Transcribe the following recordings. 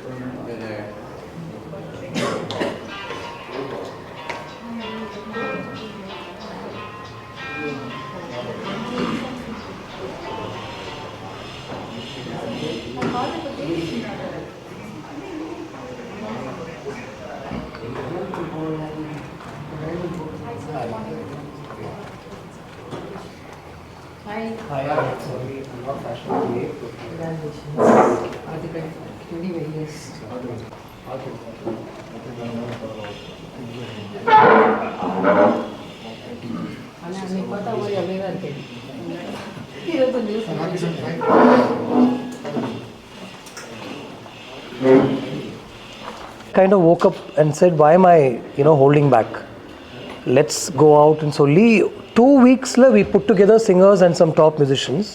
Hi, sorry, not fashion today. Congratulations. Article 20 years. ஆனால் அன்னைக்கு பார்த்தா ஒரு அப்படியே தான் இருக்கேன் 25 kind of woke up and said, why am I, holding back? Let's go out. And so 2 weeks we put together singers and some top musicians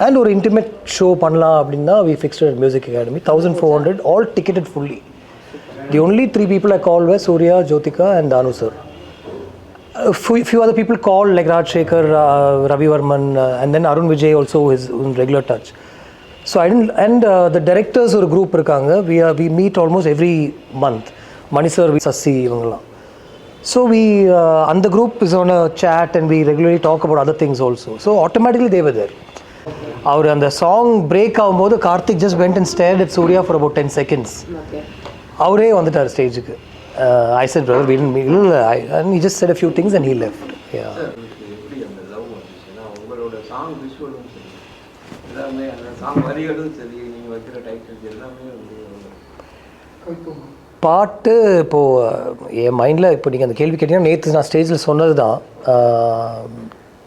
and an intimate show panla abdina we fixed it at Music Academy, 1400, all ticketed fully. The only 3 people I called were Surya, Jyotika and Danu sir. A few other people called like Raj Shekhar, Ravi Varman, and then Arun Vijay also is in regular touch. So I didn't, and the directors or group irukanga, we meet almost every month. Mani sir, Sassi ivangala. So we and the group is on a chat and we regularly talk about other things also. So automatically they were there. Our and the song break ஆகும்போது Karthik just went and stared at Surya for about 10 seconds. Okay. அவரே வந்துட்டார் ஸ்டேஜுக்கு. I said, brother, we didn't meet. And he just said a few things and he left. Yeah. எப்படி அந்த love வந்துச்சுன்னா உங்களோட song விஷுவலும் சரி எல்லாமே அந்த சாங் வரிகளும் சரி நீங்கள் வைக்கிற டைட்டில்ஸ் எல்லாமே பாட்டு இப்போது என் மைண்டில் இப்போ நீங்கள் அந்த கேள்வி கேட்டிங்கன்னா நேற்று நான் ஸ்டேஜில் சொன்னது தான்.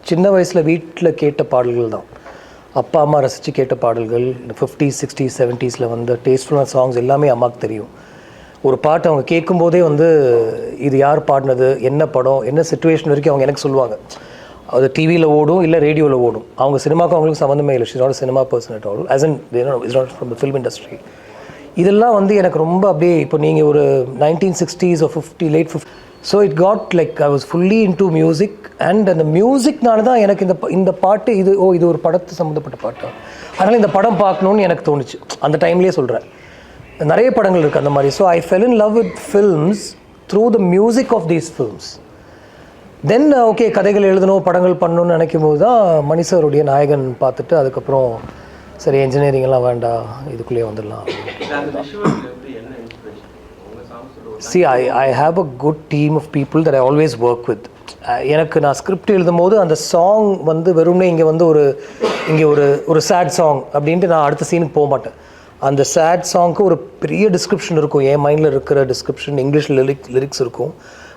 சின்ன வயசில் வீட்டில் கேட்ட பாடல்கள் தான், அப்பா அம்மா ரசித்து கேட்ட பாடல்கள். 50s 60s 70s வந்து டேஸ்ட்ஃபுல்லான சாங்ஸ் எல்லாமே அம்மாவுக்கு தெரியும். ஒரு பாட்டு அவங்க கேட்கும்போதே வந்து இது யார் பாடினது, என்ன படம், என்ன சிச்சுவேஷன் வரைக்கும் அவங்க எனக்கு சொல்லுவாங்க. அது டிவியில் ஓடும் இல்லை ரேடியோவில் ஓடும். அவங்க சினிமாவுக்கும் அவங்களுக்கு சம்மந்தமே இல்லை. She's not a cinema person at all, as in is not from the film industry. இதெல்லாம் வந்து எனக்கு ரொம்ப அப்படியே இப்போ நீங்கள் ஒரு 1960s or 50 late 50s, so it got like I was fully into music. And அந்த மியூசிக்னால தான் எனக்கு இந்த பாட்டு இது ஒரு படத்து சம்மந்தப்பட்ட பாட்டு, அதனால் இந்த படம் பார்க்கணுன்னு எனக்கு தோணுச்சு. அந்த டைம்லேயே சொல்கிறேன், நிறைய படங்கள் இருக்குது அந்த மாதிரி. So I fell in love with films through the music of these films. Then okay, கதைகள் எழுதணும், படங்கள் பண்ணணும்னு நினைக்கும் போது தான் மணிசருடைய நாயகன் பார்த்துட்டு அதுக்கப்புறம் சரி என்ஜினியரிங் எல்லாம் வேண்டாம், இதுக்குள்ளேயே வந்துடலாம். See, I have a good team of people that I always work with. எனக்கு நான் ஸ்கிரிப்ட் எழுதும் போது அந்த சாங் வந்து வெறும்னே இங்கே வந்து ஒரு சேட் சாங் அப்படின்ட்டு நான் அடுத்த சீனுக்கு போக மாட்டேன். அந்த சேட் சாங்க்கு ஒரு பெரிய டிஸ்கிரிப்ஷன் இருக்கும், என் மைண்டில் இருக்கிற டிஸ்கிரிப்ஷன், இங்கிலீஷ் லிரிக்ஸ் இருக்கும்.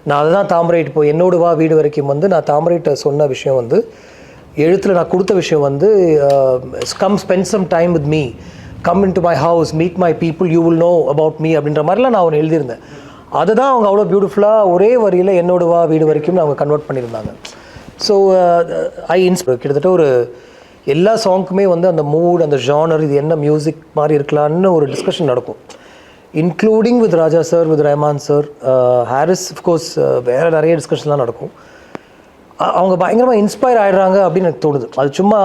நான் அதை தான் தாமரைட்டு இப்போ என்னோட வா வீடு வரைக்கும் வந்து நான் தாமரைட்ட சொன்ன விஷயம் வந்து எழுத்தில் நான் கொடுத்த விஷயம் வந்து come spend some time with me, come into my house, meet my people, you will know about me அப்படின்ற மாதிரிலாம் நான் ஒன்று எழுதியிருந்தேன். அதை தான் அவங்க அவ்வளோ பியூட்டிஃபுல்லாக ஒரே வரியில் என்னோட வா வீடு வரைக்கும் அவங்க கன்வெர்ட் பண்ணியிருந்தாங்க. ஸோ கிட்டத்தட்ட ஒரு எல்லா சாங்க்குமே வந்து அந்த மூட், அந்த ஜானர், இது என்ன மியூசிக் மாதிரி இருக்கலான்னு ஒரு டிஸ்கஷன் நடக்கும், including with Raja sir, with Rahman sir, Harris of course, வேறு நிறைய டிஸ்கஷன்லாம் நடக்கும். அவங்க பயங்கரமாக இன்ஸ்பயர் ஆகிடுறாங்க அப்படின்னு எனக்கு தோணுது. அது சும்மா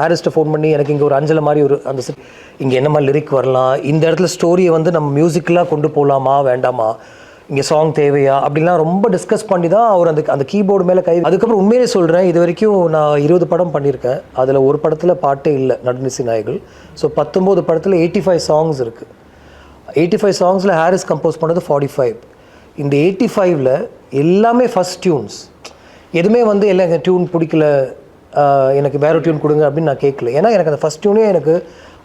ஹாரிஸ்ட்டை ஃபோன் பண்ணி எனக்கு இங்கே ஒரு அஞ்சலை மாதிரி ஒரு அந்த இங்கே என்ன மாதிரி லிரிக் வரலாம், இந்த இடத்துல ஸ்டோரியை வந்து நம்ம மியூசிக்கலாக கொண்டு போகலாமா வேண்டாமா, இங்கே சாங் தேவையா அப்படிலாம் ரொம்ப டிஸ்கஸ் பண்ணி தான் அவர் அந்த கீபோர்டு மேலே அதுக்கப்புறம் உண்மையிலே சொல்கிறேன், இது வரைக்கும் நான் 20 படம் பண்ணியிருக்கேன். அதில் ஒரு படத்தில் பாட்டே இல்லை, நடுநிசி நாய்கள். ஸோ 19 படத்தில் 85 சாங்ஸ் இருக்குது. 85 சாங்ஸில் ஹாரிஸ் கம்போஸ் பண்ணது 45. இந்த 85ல் எல்லாமே ஃபஸ்ட் டியூன்ஸ். எதுவுமே வந்து எல்லாம் எனக்கு டியூன் பிடிக்கல, எனக்கு வேறு டியூன் கொடுங்க அப்படின்னு நான் கேட்கல. ஏன்னா எனக்கு அந்த ஃபஸ்ட் டியூனே எனக்கு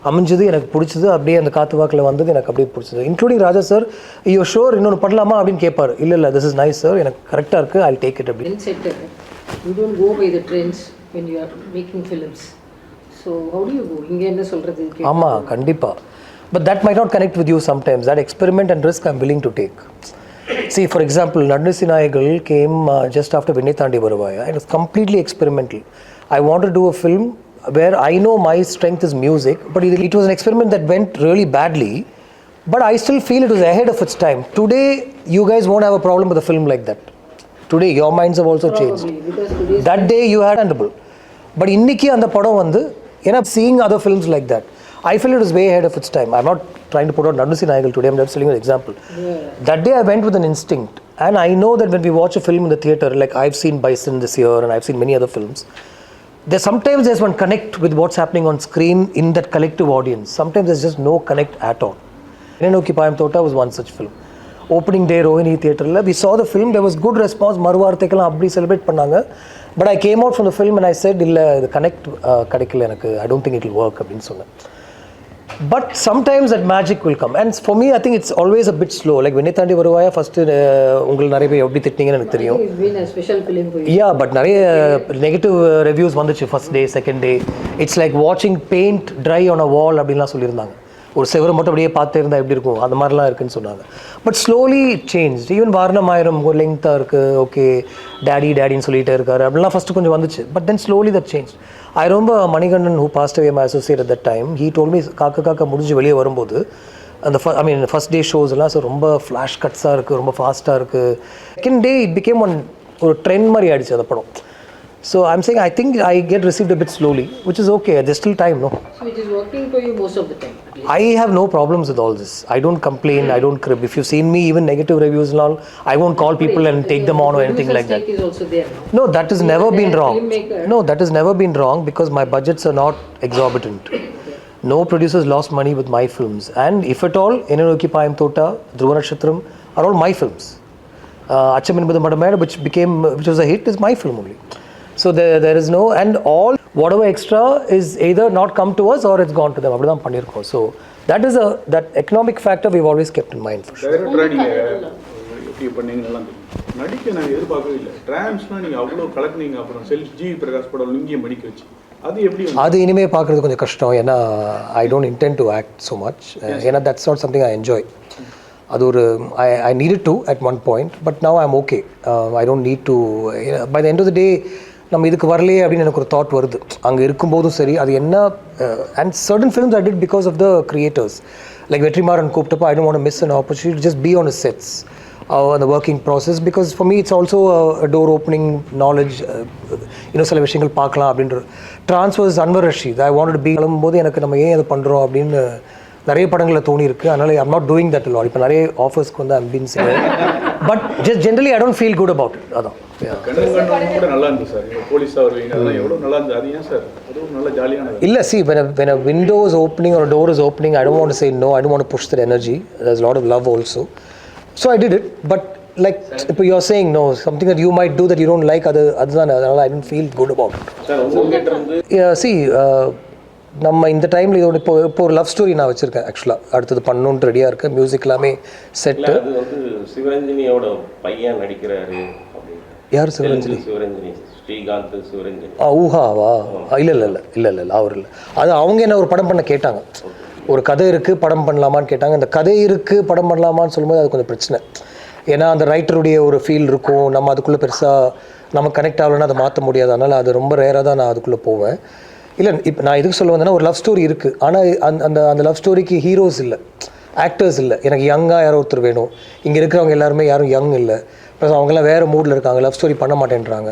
அமைஞ்சது, எனக்கு பிடிச்சது, அப்படியே அந்த காற்று வாக்கில் வந்தது, எனக்கு அப்படியே பிடிச்சது. இன்க்ளூடிங் ராஜா சார், ஐயோ ஷோர் இன்னொன்று பண்ணலாமா அப்படின்னு கேட்பார். இல்லை திஸ் இஸ் நைஸ் சார், எனக்கு கரெக்டாக இருக்குது, ஐ டேக் இட் அப்படின்னு. You don't go by the trends when you are making films. So how do you go? இங்கே என்ன சொல்கிறது? ஆமாம், கண்டிப்பாக. But that might not connect with you sometimes. That experiment and risk I'm willing to take. See, for example, Nadnisi Nayagal came just after Vinnai Thandi Varuvaya. It was completely experimental. I wanted to do a film where I know my strength is music, but it was an experiment that went really badly. But I still feel it was ahead of its time. Today, you guys won't have a problem with a film like that. Today, your minds have also changed. That day, you had understandable. But இன்னைக்கு அந்த படம் வந்து, ஏன்னா seeing other films like that, I feel it was way ahead of its time. I'm not trying to put out Nandusi Nayagal today, I'm just telling you an example. That day I went with an instinct, and I know that when we watch a film in the theatre, like I've seen Bison this year and I've seen many other films, there's one connect with what's happening on screen in that collective audience. Sometimes there's just no connect at all. Ennoki Payam Tota was one such film. Opening day Rohini Theatre, we saw the film, there was good response, மறுவார்த்தைக்கெல்லாம் அப்படி celebrate பண்ணாங்க. But I came out from the film and I said, இல்லை இது connect கிடைக்கல எனக்கு, I don't think it will work அப்படின்னு சொன்னேன். But sometimes that magic will come, and for me I think it's always a bit slow. Like Vinay Thandi Varuvaya first உங்களை நிறைய பேர் எப்படி திட்டிங்கன்னு எனக்கு தெரியும். It's been a special film for you. Yeah, but நிறைய negative reviews வந்துச்சு first day second day. It's like வாட்சிங் paint try on a வால் அப்படின்லாம் சொல்லியிருந்தாங்க. ஒரு செவரை மட்டும் அப்படியே பார்த்து இருந்தால் எப்படி இருக்கும், அந்த மாதிரிலாம் இருக்குன்னு சொன்னாங்க. But slowly change. Even Vaaranam Aayiram ஒரு லெங்க்த்தாக இருக்குது, ஓகே டேடின்னு சொல்லிகிட்டே இருக்காரு அப்படிலாம் ஃபஸ்ட்டு கொஞ்சம் வந்துச்சு. But then slowly that change. I remember Manigandan, who passed away, my associate at that time, he told me காக்க முடிஞ்சு வெளியே வரும்போது அந்த ஃபர்ஸ்ட் டே ஷோஸ் எல்லாம் ஸோ ரொம்ப ஃப்ளாஷ் கட்ஸாக இருக்குது, ரொம்ப ஃபாஸ்ட்டாக இருக்குது. செகண்ட் டே இட் பிகேம் ஒரு ட்ரெண்ட் மாதிரி ஆயிடுச்சு அந்த படம். So I'm saying I think I get received a bit slowly, which is okay. There's still time, no? So it is working for you most of the time. I have no problems with all this. I don't complain, I don't crib. If you've seen me, even negative reviews and all, I won't call people and take them on or anything like that. Is also there now. No, that has never been wrong. No, that has never been wrong because my budgets are not exorbitant. No producers lost money with my films. And if at all, Ennoki Payam Tota, Dhruva Nakshatram are all my films. Acham Enbadu Madamada, which was a hit, is my film only. So there is no, and all whatever extra is either not come to us or it's gone to them. அப்படிதான் பண்ணியிருக்கோம். So that economic factor we've always kept in mind for sure. டைரக்டரா நீங்க எப்படி பண்ணீங்கன்னா நடிக்க நான் எதிர்பார்க்கவே இல்லை. டிரான்ஸ்னா நீங்க அவ்வளோ கலக்குனீங்க. அப்புறம் ஜி பிரகாஷ் படம் லுங்கியை மடிக்க வச்சு அது எப்படி அது இனிமே பார்க்குறது கொஞ்சம் கஷ்டம். ஏன்னா I don't intend to act so much. ஏன்னா that's not something I enjoy. அது ஒரு I needed to at one point, but now I am okay. I don't need to. By the end of the day நம்ம இதுக்கு வரலையே அப்படின்னு எனக்கு ஒரு thought வருது அங்கே இருக்கும்போதும் சரி. அது என்ன, and certain films I did because of the creators. Like Vetrimaaran கூப்பிட்டப்போ I don't want to miss an opportunity just be on sets அந்த working process. Because for me it's also door opening knowledge. இன்னும் சில விஷயங்கள் பார்க்கலாம் அப்படின்ற. ட்ரான்ஸ்வர்ஸ் Anwar Rasheed I want to be கிளம்பும்போது எனக்கு நம்ம ஏன் அதை பண்ணுறோம் அப்படின்னு நிறைய படங்களில் தோணி இருக்குது. அதனால் I'm not doing that lot. இப்போ நிறைய ஆஃபர்ஸ்க்கு வந்து ஐம் பீன் சேர். But just generally I don't feel good about it. அதான் கூட நல்லா இருந்துச்சு சார். போலீஸாக வருவீங்க, அதெல்லாம் எவ்வளோ நல்லா இருந்தது. அது ஏன் சார் அது ஒரு நல்ல ஜாலியான இல்லை. See, when a window is opening or a door is opening, I don't want to say no. I don't want to push that energy. There's a lot of love also. So I did it. But like if you're saying no, something that you might do that you don't like, அதுதான் அதனால் I didn't feel good about it. Sir உங்ககிட்ட இருந்து see, நம்ம இந்த டைமில் இதோட இப்போ ஒரு லவ் ஸ்டோரி நான் வச்சுருக்கேன். ஆக்சுவலாக அடுத்தது பண்ணணுன்ட்டு ரெடியாக இருக்கேன். மியூசிக் எல்லாமே செட்டு. அது வந்து சிவரஞ்சனியோட பையன் நடிக்கிறாரு. யார் சிவரஞ்சனி? சிவரஞ்சனி, ஸ்ரீகாந்த் சிவரஞ்சனி. ஊஹாவா? இல்லை அவர் இல்லை. அது அவங்க என்ன ஒரு படம் பண்ண கேட்டாங்க. ஒரு கதை இருக்குது படம் பண்ணலாமான்னு கேட்டாங்க. அந்த கதை இருக்குது படம் பண்ணலாமான்னு சொல்லும்போது அது கொஞ்சம் பிரச்சனை. ஏன்னா அந்த ரைட்டருடைய ஒரு ஃபீல் இருக்கும். நம்ம அதுக்குள்ளே பெருசாக நம்ம கனெக்ட் ஆகலைன்னா அதை மாற்ற முடியாது. அதனால் அது ரொம்ப ரேராக தான் நான் அதுக்குள்ளே போவேன். இல்லை இப்போ நான் எதுக்கு சொல்ல வந்தேன்னா ஒரு லவ் ஸ்டோரி இருக்குது. ஆனால் அந்த லவ் ஸ்டோரிக்கு ஹீரோஸ் இல்லை, ஆக்டர்ஸ் இல்லை. எனக்கு யங்காக யாரோ ஒருத்தர் வேணும். இங்கே இருக்கிறவங்க எல்லாருமே யாரும் யங் இல்லை. ப்ளஸ் அவங்கெல்லாம் வேறு மூடில் இருக்காங்க, லவ் ஸ்டோரி பண்ண மாட்டேன்றாங்க.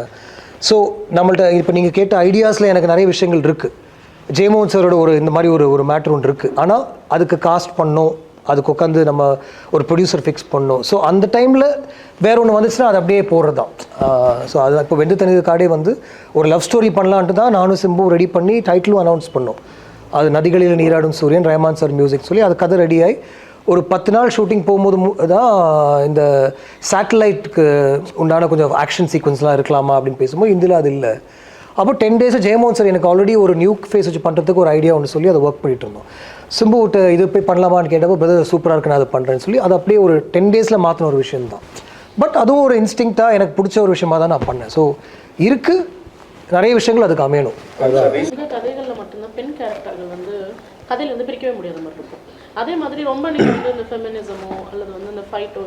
ஸோ நம்மள்ட்ட இப்போ நீங்கள் கேட்ட ஐடியாஸில் எனக்கு நிறைய விஷயங்கள் இருக்குது. ஜெயமோகன் சாரோட இந்த மாதிரி ஒரு மேட்ரு ஒன்று இருக்குது. ஆனால் அதுக்கு காஸ்ட் பண்ணோம், அதுக்கு உட்காந்து நம்ம ஒரு ப்ரொடியூசர் ஃபிக்ஸ் பண்ணோம். ஸோ அந்த டைமில் வேறு ஒன்று வந்துச்சுன்னா அது அப்படியே போடுறது தான். ஸோ அது இப்போ வெந்து தனி காடே வந்து ஒரு லவ் ஸ்டோரி பண்ணலான்ட்டு தான் நானும் சிம்பு ரெடி பண்ணி டைட்டிலும் அனௌன்ஸ் பண்ணோம். அது நதிகளில் நீராடும் சூரியன், ரஹ்மான் சார் மியூசிக் சொல்லி அது கதை ரெடியாகி ஒரு 10 நாள் ஷூட்டிங் போகும்போது தான் இந்த சேட்டலைட்டுக்கு உண்டான கொஞ்சம் ஆக்ஷன் சீக்வன்ஸ்லாம் இருக்கலாமா அப்படின்னு பேசும்போது இந்தியில் அது இல்லை. அப்போ 10 days ஜெயமோகன் சார் எனக்கு ஆல்ரெடி ஒரு நியூ ஃபேஸ் வச்சு பண்ணுறதுக்கு ஒரு ஐடியா ஒன்று சொல்லி அதை ஒர்க் பண்ணிட்டு இருந்தோம். சிம்பு விட்டு இது போய் பண்ணலாமான்னு கேட்டப்போ பிரதர் சூப்பராக இருக்குன்னு அதை பண்ணுறேன்னு சொல்லி அது அப்படியே ஒரு 10 days மாற்றின ஒரு விஷயம் தான். பட் அதுவும் ஒரு இன்ஸ்டிங்க்டாக எனக்கு பிடிச்ச ஒரு விஷயமாக தான் நான் பண்ணேன். ஸோ இருக்குது நிறைய விஷயங்கள் அதுக்கு அமையணும். அதுதான் கதைகளில் மட்டும்தான் பெண் கேரக்டர்கள் வந்து கதையிலேருந்து பிரிக்கவே முடியாத மாதிரி இருக்கும். அதே மாதிரி ரொம்ப நீங்கள் வந்து இந்த ஃபெமினிசமோ அல்லது வந்து இந்த ஃபைட்டோ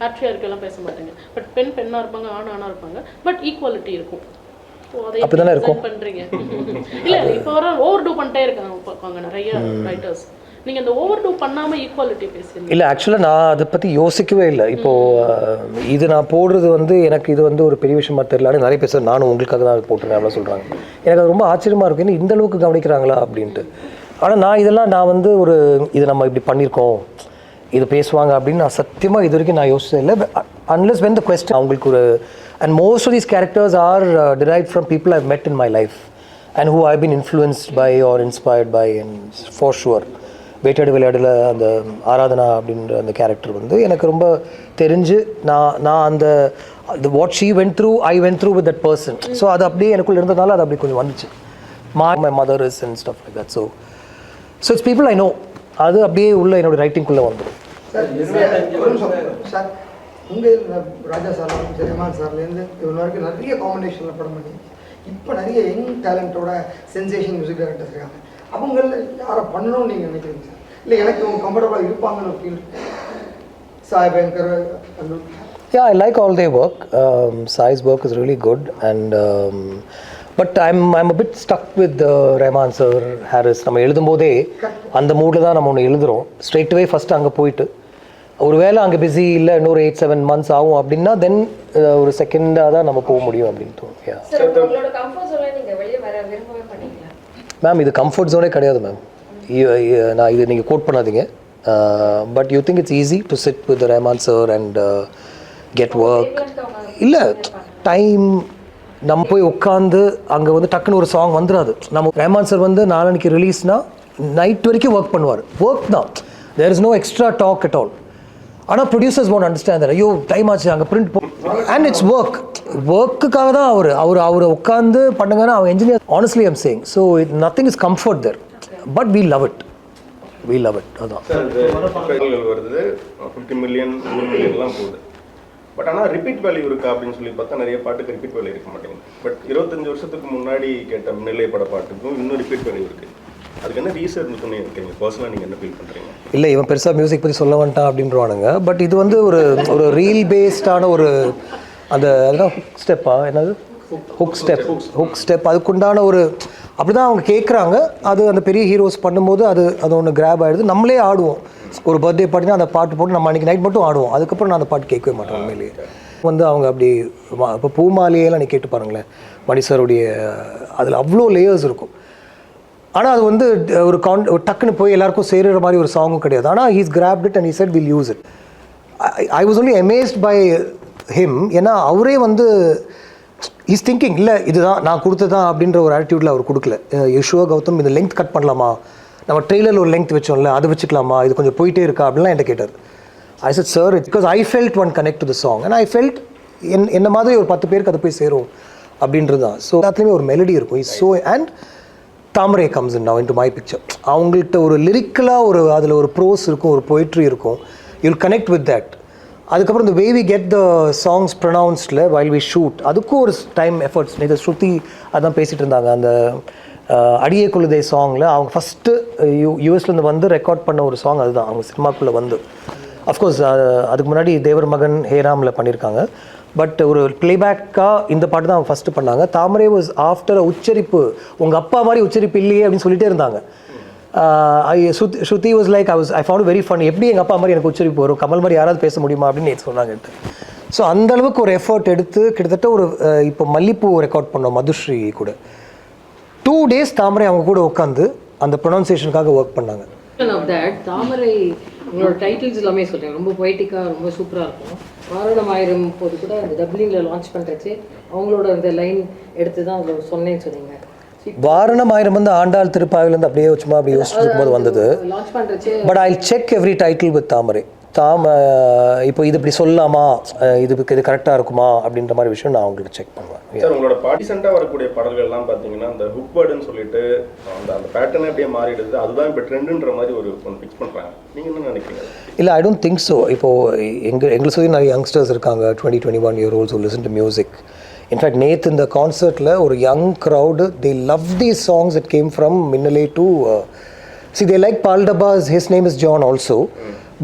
பேட்ரியார்க்கெல்லாம் பேச மாட்டீங்க. பட் பெண்ணாக இருப்பாங்க, ஆணாக இருப்பாங்க, பட் ஈக்குவாலிட்டி இருக்கும். அப்படிதானே இருக்கும் பண்றீங்க. இல்ல இப்போ வர ஓவர் டூ பண்ணிட்டே இருக்காங்க நிறைய ரைட்டர்ஸ். நீங்க அந்த ஓவர் டூ பண்ணாம ஈக்குவாலிட்டி பேசுறீங்க. இல்லை ஆக்சுவலாக நான் அதை பற்றி யோசிக்கவே இல்லை. இப்போது இது நான் போடுறது வந்து எனக்கு இது வந்து ஒரு பெரிய விஷயமா தெரியல. நிறைய பேர் நானும் உங்களுக்காக தான் போட்டுருக்கேன் அப்படிலாம் சொல்கிறாங்க. எனக்கு அது ரொம்ப ஆச்சரியமாக இருக்கும். ஏன்னா இந்த அளவுக்கு கவனிக்கிறாங்களா அப்படின்ட்டு. ஆனால் நான் வந்து ஒரு இது நம்ம இப்படி பண்ணியிருக்கோம், இது பேசுவாங்க அப்படின்னு நான் சத்தியமாக இது வரைக்கும் நான் யோசிச்சது இல்லை. அன்லெஸ் வென் த கொஸ்டின் அவங்களுக்கு ஒரு and most of these characters are derived from people I've met in my life and who I've been influenced by or inspired by, and for sure வேட்டையாடு விளையாடில் அந்த ஆராதனா அப்படின்ற அந்த கேரக்டர் வந்து எனக்கு ரொம்ப தெரிஞ்சு நான் அந்த what she vent through I went through with that person. So அது அப்படியே எனக்குள்ள இருந்ததுனால அது அப்படி கொஞ்சம் வந்துச்சு. My mother is and stuff like that. So it's people I know. அது அப்படியே உள்ள என்னோட ரைட்டிங்குள்ளே வந்துடும். சார் உங்கள் ராஜா சார்லேருந்து சரி ரஹ்மான் சார்லேருந்து இவ்வளோ வரைக்கும் நிறைய காம்பினேஷனில் படம் பண்ணி இப்போ நிறைய யங் டேலண்ட்டோட சென்சேஷன் மியூசிக் டைரக்டர்ஸ் இருக்காங்க. அவங்கள யாரை பண்ணணும்னு நீங்கள் நினைக்கிறீங்க சார்? இல்லை எனக்கு இவங்க கம்ஃபர்டபுளாக இருப்பாங்கன்னு ஃபீல் சாய் பயங்கர் அந்த Yeah, I like all their work. Sai's work is really good, and but I'm a bit stuck with Rahman sir, Harris. நம்ம எழுதும்போதே அந்த மூடில் தான் நம்ம ஒன்று எழுதுகிறோம். ஸ்ட்ரெயிட் அவே ஃபஸ்ட்டு அங்கே போயிட்டு ஒருவேளை அங்கே பிஸி இல்லை இன்னொரு 8-7 months ஆகும் அப்படின்னா தென் ஒரு செகண்டாக தான் நம்ம போக முடியும் அப்படின்னு தோணும். மேம் இது கம்ஃபர்ட் ஜோனே கிடையாது மேம். நான் இது நீங்கள் கோட் பண்ணாதீங்க. But you think it's easy to sit with Rahman sir and get work? இல்லை, டைம் நம்ம போய் உட்காந்து அங்கே வந்து டக்குன்னு ஒரு சாங் வந்துடாது. நம்ம ரஹ்மான் சார் வந்து நாளைக்கு ரிலீஸ்னால் நைட் வரைக்கும் ஒர்க் பண்ணுவார். ஒர்க் தான், there is no extra talk at all. ஆனால் ப்ரொடியூசர்ஸ் ஒன்ட் அண்டர்ஸ்டாண்ட் தட். ஐயோ டைம் ஆச்சு அங்கே பிரிண்ட் அண்ட் இட்ஸ் ஒர்க்குக்காக தான் அவரை உட்காந்து பண்ணுங்கன்னா அவங்க engineer. Honestly I'm saying, so nothing is comfort there, but we love it. அதான் வருது 50 மில்லியன் 100 மில்லியன்லாம் போகுது. பட் ஆனால் ரிப்பீட் வேல்யூ இருக்கா அப்படின்னு சொல்லி பார்த்தா நிறைய பாட்டுக்கு ரிப்பீட் வேல்யூ இருக்க மாட்டேங்குது. பட் 25 வருஷத்துக்கு முன்னாடி கேட்ட நிலை பட பாட்டுக்கும் இன்னும் ரிப்பீட் வேல்யூ இருக்குது. அதுக்கு என்ன ரீசன் இருக்குன்னு இருக்கீங்க பர்சனலாக நீங்கள் என்ன ஃபீல் பண்ணுறீங்க? இல்லை, இவன் பெருசாக மியூசிக் பற்றி சொல்ல வேண்டாம் அப்படின்றவானுங்க. பட் இது வந்து ஒரு ரீல் பேஸ்டான ஒரு அந்த அதெல்லாம் ஹுக் ஸ்டெப்பா என்னது ஹுக் ஸ்டெப் அதுக்குண்டான ஒரு அப்படி தான் அவங்க கேட்குறாங்க. அது அந்த பெரிய ஹீரோஸ் பண்ணும்போது அது ஒன்று கிராப் ஆகிடுது. நம்மளே ஆடுவோம். ஒரு பர்த்டே பார்ட்டினா அந்த பாட்டு போட்டு நம்ம அன்றைக்கி நைட் மட்டும் ஆடுவோம். அதுக்கப்புறம் நான் அந்த பாட்டு கேட்கவே மாட்டேன். உண்மையிலேயே வந்து அவங்க அப்படி இப்போ பூமாலையெல்லாம் நீ கேட்டு பாருங்களேன், மணி சாருடைய அதில் அவ்வளோ லேயர்ஸ் இருக்கும். ஆனால் அது வந்து ஒரு டக்குன்னு போய் எல்லாருக்கும் சேருற மாதிரி ஒரு சாங்கும் கிடையாது. ஆனால் he's crafted it and he said will use it. I was only amazed by him. ஏன்னா அவரே வந்து இஸ் திங்கிங் இல்லை இதுதான் நான் கொடுத்ததான் அப்படின்ற ஒரு ஆட்டிடியூடில் அவர் கொடுக்கல. யஷ்வா கௌதம் இந்த லெங்க் கட் பண்ணலாமா, நம்ம ட்ரெய்லரில் ஒரு லெங்க் வச்சோம்ல அதை வச்சுக்கலாமா, இது கொஞ்சம் போயிட்டே இருக்கா அப்படின்லாம் என்கிட்ட கேட்டார். ஐ set sir it's because I felt one connect to the song and I felt என்ன மாதிரி ஒரு 10 பேருக்கு அது போய் சேரும் அப்படின்றது தான். ஸோ எல்லாத்துலேயுமே ஒரு மெலடி இருக்கும். Is so and Thamarai comes in now into my picture. அவங்கள்ட்ட ஒரு லிரிக்கலாக அதில் ஒரு ப்ரோஸ் இருக்கும், ஒரு போய்ட்ரி இருக்கும். You'll connect with that. அதுக்கப்புறம் இந்த way we get the songs ப்ரொனவுன்ஸ்டில் வைல் வி ஷூட் அதுக்கும் ஒரு டைம் எஃபர்ட்ஸ். இதை ஸ்ருதி அதான் பேசிகிட்டு இருந்தாங்க. அந்த அடியே கொள்ளுதே சாங்கில் அவங்க ஃபஸ்ட்டு யூஎஸ்லேருந்து வந்து ரெக்கார்ட் பண்ண ஒரு சாங் அதுதான். அவங்க சினிமாக்குள்ளே வந்து அஃப்கோர்ஸ் அதுக்கு முன்னாடி தேவர் மகன் ஹேராமில் பண்ணியிருக்காங்க. பட் ஒரு பிளேபேக்காக இந்த பாட்டு தான் அவங்க ஃபஸ்ட்டு பண்ணாங்க. தாமரை வாஸ் ஆஃப்டர் உச்சரிப்பு. உங்கள் அப்பா மாதிரி உச்சரிப்பு இல்லையே அப்படின்னு சொல்லிட்டே இருந்தாங்க. Shruti was like I found very fun. எப்படி எங்கள் அப்பா மாதிரி எனக்கு உச்சரிப்பு வரும், கமல் மாதிரி யாராவது பேச முடியுமா அப்படின்னு சொன்னாங்க. ஸோ அந்தளவுக்கு ஒரு எஃபர்ட் எடுத்து கிட்டத்தட்ட ஒரு இப்போ மல்லிப்பூ ரெக்கார்ட் பண்ணோம் மதுஸ்ரீ கூட. 2 days தாமரை அவங்க கூட உட்காந்து அந்த ப்ரொனன்சியேஷனுக்காக ஒர்க் பண்ணாங்க. ஆஃப் தட் தாமரை உங்களோட டைட்டில்ஸ் எல்லாமே சொல்கிறேன், ரொம்ப பொய்ட்டிக்காக ரொம்ப சூப்பராக இருக்கும். வாரணமாயிரம் போது கூட அந்த டப்ளிங்கில் லான்ச் பண்ணுறச்சு அவங்களோட அந்த லைன் எடுத்து தான் அதில் சொன்னேன்னு சொன்னீங்க. வாரணமாயிரம் வந்து ஆண்டாள் திருப்பாவிலேருந்து அப்படியே சும்மா அப்படி யோசிச்சுட்டு இருக்கும்போது வந்தது. லான்ச் பண்ணுறச்சு but I check every title with Thamarai. இப்போ இது இப்படி சொல்லலாமா, இது கரெக்டாக இருக்குமா அப்படின்ற மாதிரி விஷயம் நான் அவங்களுக்கு செக் பண்ணுவேன். சார் உங்களோட ரீசெண்டாக வரக்கூடிய பாடல்கள்லாம் பார்த்தீங்கன்னா அந்த ஹுக் வேர்டுன்னு சொல்லிட்டு அந்த பேட்டர்னே அப்படியே மாறிடுது. அதுதான் இப்போ ட்ரெண்டுன்ற மாதிரி ஒரு ஃபிக்ஸ் பண்ணுறாங்க. நீங்கள் என்ன நினைக்கிறீங்க? இல்லை, ஐ டோன்ட் திங்க் ஸோ. இப்போது எங்களை சொல்லி நிறைய யங்ஸ்டர்ஸ் இருக்காங்க 20-21 year olds who listen to music. In fact நேற்று இந்த கான்சர்ட்டில் ஒரு young crowd they love these songs it came from Minnale to see they like Paldaba's his name is John also.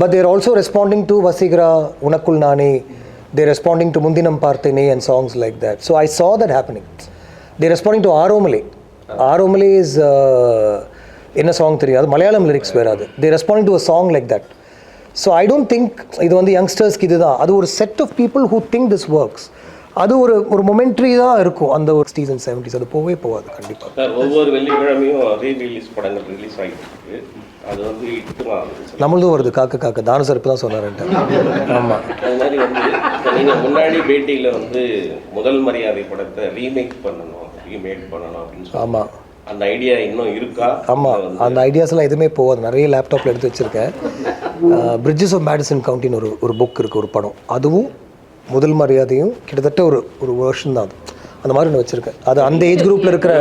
But they're also responding to Vasigra, Unakul Nane, they're responding to Mundinam Partene and songs like that. So I saw that happening. They're responding to Aromale. Aromale is in a song theriyadu, Malayalam lyrics veradu. They're responding to a song like that. So I don't think idu vandu youngsters ku idudha. Adu or set of people who think this works. அது ஒரு momentary தான் இருக்கும் அந்த ஒரு 60s and 70s. அது போகவே போகாது கண்டிப்பாக. சார் ஒவ்வொரு வெள்ளிக்கிழமையும் ரீரிலீஸ் படங்கள் ரிலீஸ் ஆகிட்டு இருக்கு. அது வந்து இட்டுலாம் நம்மளதும் வருது காக்க காக்க தானு சார் இப்போ தான் சொன்னார்ன்ட்டு. ஆமாம், அது மாதிரி வந்து இப்போ நீங்கள் முன்னாடி பேட்டியில் வந்து முதல் மரியாதை படத்தை ரீமேக் பண்ணணும் அப்படின்னு சொல்லி ஆமாம் அந்த ஐடியா இன்னும் இருக்கா? ஆமாம், அந்த ஐடியாஸ்லாம் எதுவுமே போகாது. நிறைய லேப்டாப்பில் எடுத்து வச்சுருக்கேன். பிரிட்ஜஸ் ஆஃப் மேடிசன் கவுண்டின்னு ஒரு புக் இருக்குது, ஒரு படம். அதுவும் முதல் மரியாதையும் கிட்டத்தட்ட ஒரு வேர்ஷன் தான். அது அந்த மாதிரி ஒன்று வச்சுருக்கேன். அது அந்த ஏஜ் குரூப்பில் இருக்கிற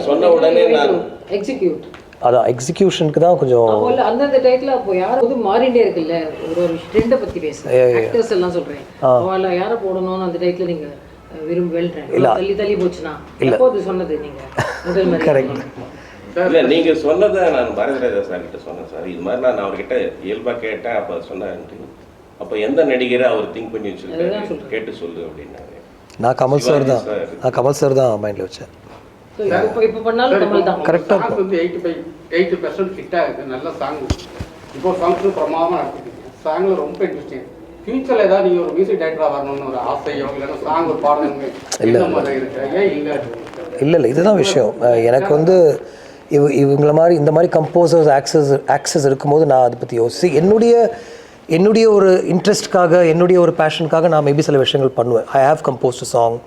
சொன்ன உடனே நான் எக்ஸிக்யூட் அதான் எக்ஸிக்யூஷனுக்கு தான் கொஞ்சம் அந்தந்த டைட்டில் அப்போ யாரும் மாறிண்டே இருக்குல்ல. ஒரு ட்ரெண்டை பற்றி பேசுகிறேன், ஆக்டர்ஸ் எல்லாம் சொல்கிறேன். அவள யாரை போடணும்னு அந்த டைட்டில் நீங்கள் வெல்றேன் தள்ளி போச்சுன்னா எப்போ அது சொன்னது நீங்கள்? கரெக்ட். இல்லை நீங்கள் சொன்னதை நான் பாரதிராஜா சார்கிட்ட சொன்னேன் சார். இது மாதிரி நான் அவர்கிட்ட இயல்பாக கேட்டேன். அப்போ சொன்னேன், அப்போ எந்த நடிகரை அவர் திங்க் பண்ணி வச்சிருக்காரு கேட்டு சொல்லு அப்படின்னாரு. நான் கமல் சார் தான் மைண்டில் வச்சேன். இப்போ பண்ணாலும் கமல் தான் கரெக்டாக சாங் வந்து 80% ஹிட் ஆகுது. நல்ல சாங். இப்போ சாங்ஸ் பிரமாதமாக நடத்திருக்கீங்க. சாங்கில் ரொம்ப இன்ட்ரெஸ்டிங். ஃபியூச்சரில் ஏதாவது நீங்கள் ஒரு மியூசிக் டைரக்டராக வரணும்னு ஒரு ஆசையோ இல்லைன்னா சாங் ஒரு பாடணும்னு இந்த மாதிரி இருக்கு. ஏன் இல்லை இதுதான் விஷயம். எனக்கு வந்து இவங்கள மாதிரி இந்த மாதிரி கம்போசர்ஸ் ஆக்சஸ் இருக்கும்போது நான் அதை பற்றி யோசிச்சு என்னுடைய ஒரு இன்ட்ரெஸ்ட்காக என்னுடைய ஒரு பேஷனுக்காக நான் மேபி சில விஷயங்கள் பண்ணுவேன். I have composed song.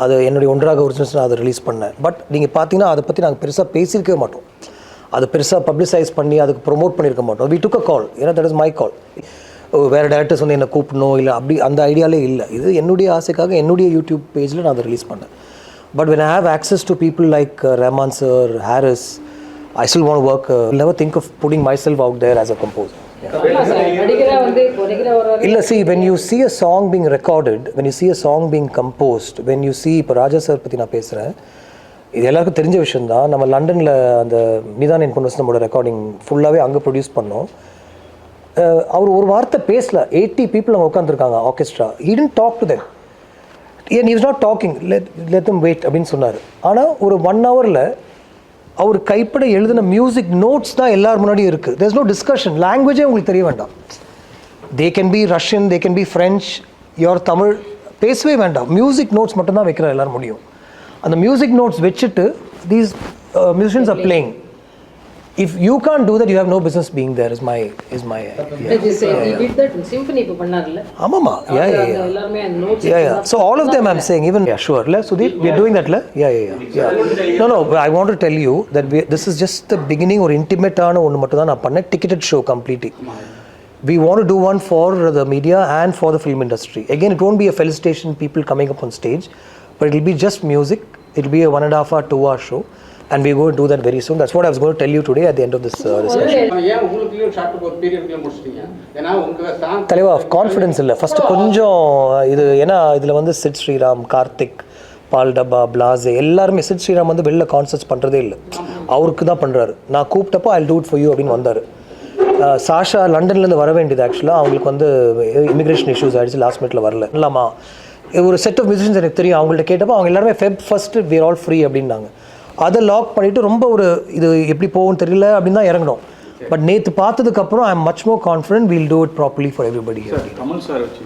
அது என்னுடைய ஒன்றாக ஒரு நான் அதை ரிலீஸ் பண்ணேன். பட் நீங்கள் பார்த்தீங்கன்னா அதை பற்றி நாங்கள் பெருசாக பேசியிருக்கவே மாட்டோம். அது பெருசாக பப்ளிசைஸ் பண்ணி அதுக்கு ப்ரொமோட் பண்ணியிருக்க மாட்டோம். வி டுக் அ கால், ஏன்னா தட் இஸ் மை கால். வேறு டேரக்டர்ஸ் வந்து என்னை கூப்பிடணும் இல்லை அப்படி அந்த ஐடியாலே இல்லை. இது என்னுடைய ஆசைக்காக என்னுடைய யூடியூப் பேஜில் நான் அதை ரிலீஸ் பண்ணேன். But when I have access to people like Rahman sir, Harris, I still want to work. I'll never think of putting myself out there as a composer. இல்லை, see, when you see a song being recorded, when you see a song being composed, when you see, இப்போ ராஜா sir பற்றி நான் பேசுகிறேன், இது எல்லாருக்கும் தெரிஞ்ச விஷயம் தான். நம்ம லண்டனில் அந்த நிதான் என் பொண்ணு நம்மளோட ரெக்கார்டிங் ஃபுல்லாகவே அங்கே ப்ரொடியூஸ் பண்ணோம். அவர் ஒரு வார்த்தை பேசல. 80 people அங்கே உட்காந்துருக்காங்க orchestra. he didn't talk to them. he was not talking. let them wait அப்படின்னு சொன்னார். ஆனால் ஒரு 1 hourல அவர் கைப்பட எழுதின மியூசிக் நோட்ஸ் தான் எல்லார் முன்னாடியும் இருக்குது. There is no discussion. லாங்குவேஜே உங்களுக்கு தெரிய வேண்டாம். They can be Russian, they can be French, your Tamil, பேசவே வேண்டாம். மியூசிக் நோட்ஸ் மட்டும்தான் வைக்கிற எல்லாரும் முடியும். அந்த மியூசிக் நோட்ஸ் வச்சுட்டு these musicians are playing. If you can't do that, you have no business being there. Is my idea. He did that in symphony இப்போ பண்ணார்ல. ஆமாமா. Yeah. எல்லாரும் அந்த notes. Yeah. So all of them I'm saying, even sure. La Sudeep, we are doing that la. Yeah. No. I want to tell you that this is just the beginning or intimate ஆன ஒன்னு மட்டும் தான் நான் பண்ணேன். Ticketed show completely. We want to do one for the media and for the film industry. Again, it won't be a felicitation people coming up on stage, but it will be just music. It will be a 1.5 hour, 2 hour show. And we're going to do that very soon. That's what I was going to tell you today at the end of this discussion. ஏன் உங்களுக்கு short ஒரு பீரியட்ல முடிச்சிட்டீங்க? ஏன்னா உங்க song தலைவா confidence இல்லை. First கொஞ்சம் இது ஏன்னா இதில் வந்து சிட் ஸ்ரீராம், கார்த்திக், பால் டப்பா, பிளாஸே எல்லாருமே. சிட் ஸ்ரீராம் வந்து வெளில கான்சர்ட்ஸ் பண்ணுறதே இல்லை, அவருக்கு தான் பண்ணுறாரு. நான் கூப்பிட்டப்போ ஐ டூ இட் ஃபார் யூ அப்படின்னு வந்தார். சாஷா லண்டன்லேருந்து வர வேண்டியது. ஆக்சுவலாக அவங்களுக்கு வந்து இமிக்ரேஷன் இஷ்யூஸ் ஆகிடுச்சு, லாஸ்ட் மினிட்ல வரல. இல்லாமா ஒரு செட் ஆஃப் மியூசிஷியன்ஸ் எனக்கு தெரியும், அவங்கள்ட்ட கேட்டப்போ அவங்க எல்லாருமே Feb first we are all free அப்படின்னாங்க. அதை லாக் பண்ணிவிட்டு ரொம்ப ஒரு இது எப்படி போகும்னு தெரியல அப்படின்னு தான் இறங்கணும். பட் நேற்று பார்த்ததுக்கப்புறம் I am much more confident we'll do it properly for everybody. Kamal sir வச்சு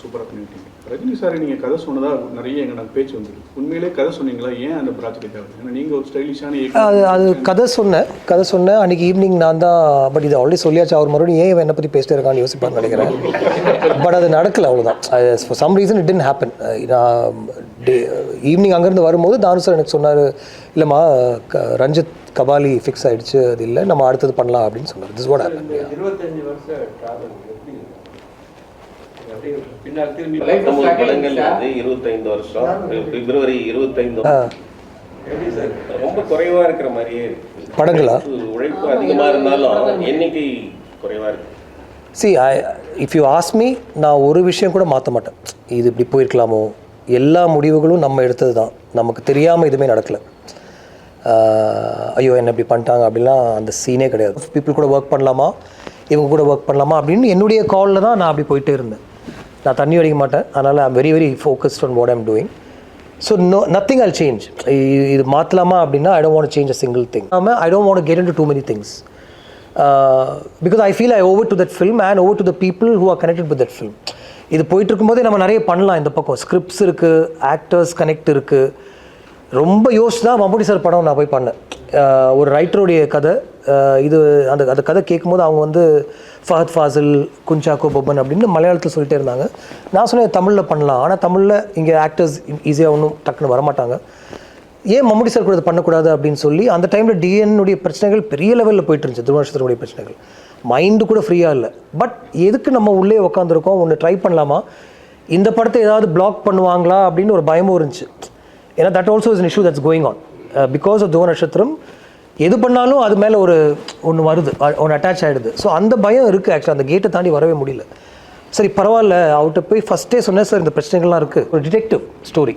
சூப்பராக பண்ணிட்டீங்க. ரஜினி சார் நீங்கள் கதை சொன்னதா நிறைய எங்கள் பேச்சு வந்துருக்கு. உண்மையிலே கதை சொன்னீங்களா? ஏன் அந்த ப்ராஜெக்ட் தேவை? ஏன்னா நீங்கள் ஒரு ஸ்டைலிஷான அது கதை சொன்னேன் அன்றைக்கி ஈவினிங் நான் தான். பட் இது ஆல்ரெடி சொல்லியாச்சு. அவர் மறுபடியும் ஏன் என்னை பற்றி பேசிட்டே இருக்கான்னு யோசிப்பான்னு நினைக்கிறேன். பட் அது நடக்கலை, அவ்வளோதான். For some reason it didn't happen. நான் ஈவினிங் அங்கேருந்து வரும்போது தானு சார் எனக்கு சொன்னார், இல்லைம்மா ரஞ்சித் கபாலி ஃபிக்ஸ் ஆகிடுச்சு, அது இல்லை நம்ம அடுத்தது பண்ணலாம் அப்படின்னு சொன்னார். This what happen. 25 வருஷம் ட்ராவல் எப்படி பின்னால் திரும்பி படங்கள் வந்து 25 வருஷம் பிப்ரவரி 25 எப்படி சார் ரொம்ப குறைவா இருக்கிற மாதிரியே இருக்கு படங்களா? உழைப்பு அதிகமா இருந்தாலும் எண்ணிக்கை குறைவா இருக்கு. See, if you ask me, நான் ஒரு விஷயம் கூட மாற்ற மாட்டேன். இது இப்படி போயிருக்கலாமோ, எல்லா முடிவுகளும் நம்ம எடுத்தது தான். நமக்கு தெரியாமல் எதுவுமே நடக்கலை. ஐயோ என்ன இப்படி பண்ணிட்டாங்க அப்படிலாம் அந்த சீனே கிடையாது. பீப்புள் கூட ஒர்க் பண்ணலாமா, இவங்க கூட ஒர்க் பண்ணலாமா அப்படின்னு என்னுடைய காலில் தான் நான் அப்படி போயிட்டே இருந்தேன். நான் தண்ணி அடிக்க மாட்டேன். அதனால் I'm very very focused on what I'm doing. So nothing I'll change. இது மாற்றலாமா அப்படின்னா I don't want to change a single thing. I don't want to get into too many things. Because I feel I owe it to that film and owe it to the people who are connected with that film. இது போயிட்டு இருக்கும்போதே நம்ம நிறைய பண்ணலாம். இந்த பக்கம் scripts இருக்குது, actors connect இருக்குது. ரொம்ப யோசிச்சு தான் மம்முட்டி சார் படம் நான் போய் பண்ணேன். ஒரு ரைட்டருடைய கதை இது. அந்த கதை கேட்கும்போது அவங்க வந்து ஃபஹத் ஃபாசில், குஞ்சாக்கோ பொப்பன் அப்படின்னு மலையாளத்தில் சொல்லிட்டே இருந்தாங்க. நான் சொன்னேன் தமிழில் பண்ணலாம், ஆனால் தமிழில் இங்கே ஆக்டர்ஸ் ஈஸியாக ஒன்றும் டக்குன்னு வரமாட்டாங்க, ஏன் மம்முட்டி சார் கூட இது பண்ணக்கூடாது அப்படின்னு சொல்லி அந்த டைமில் டிஎன்னுடைய பிரச்சனைகள் பெரிய லெவலில் போயிட்டு இருந்துச்சு. துருவ நட்சத்திரனுடைய பிரச்சனைகள், மைண்டு கூட ஃப்ரீயாக இல்லை. பட் எதுக்கு நம்ம உள்ளே உட்காந்துருக்கோம், ஒன்று ட்ரை பண்ணலாமா, இந்த படத்தை ஏதாவது பிளாக் பண்ணுவாங்களா அப்படின்னு ஒரு பயமும் இருந்துச்சு. ஏன்னா that also is an issue that's going on because of Dhruva Natchathiram. எது பண்ணாலும் அது மேலே ஒன்று வருது, ஒன்று அட்டாச் ஆகிடுது. ஸோ அந்த பயம் இருக்குது. ஆக்சுவலாக அந்த கேட்டை தாண்டி வரவே முடியல. சரி பரவாயில்ல, அவர்கிட்ட போய் ஃபஸ்ட்டே சொன்னேன், சார் இந்த பிரச்சனைகள்லாம் இருக்குது, ஒரு டிடெக்டிவ் ஸ்டோரி.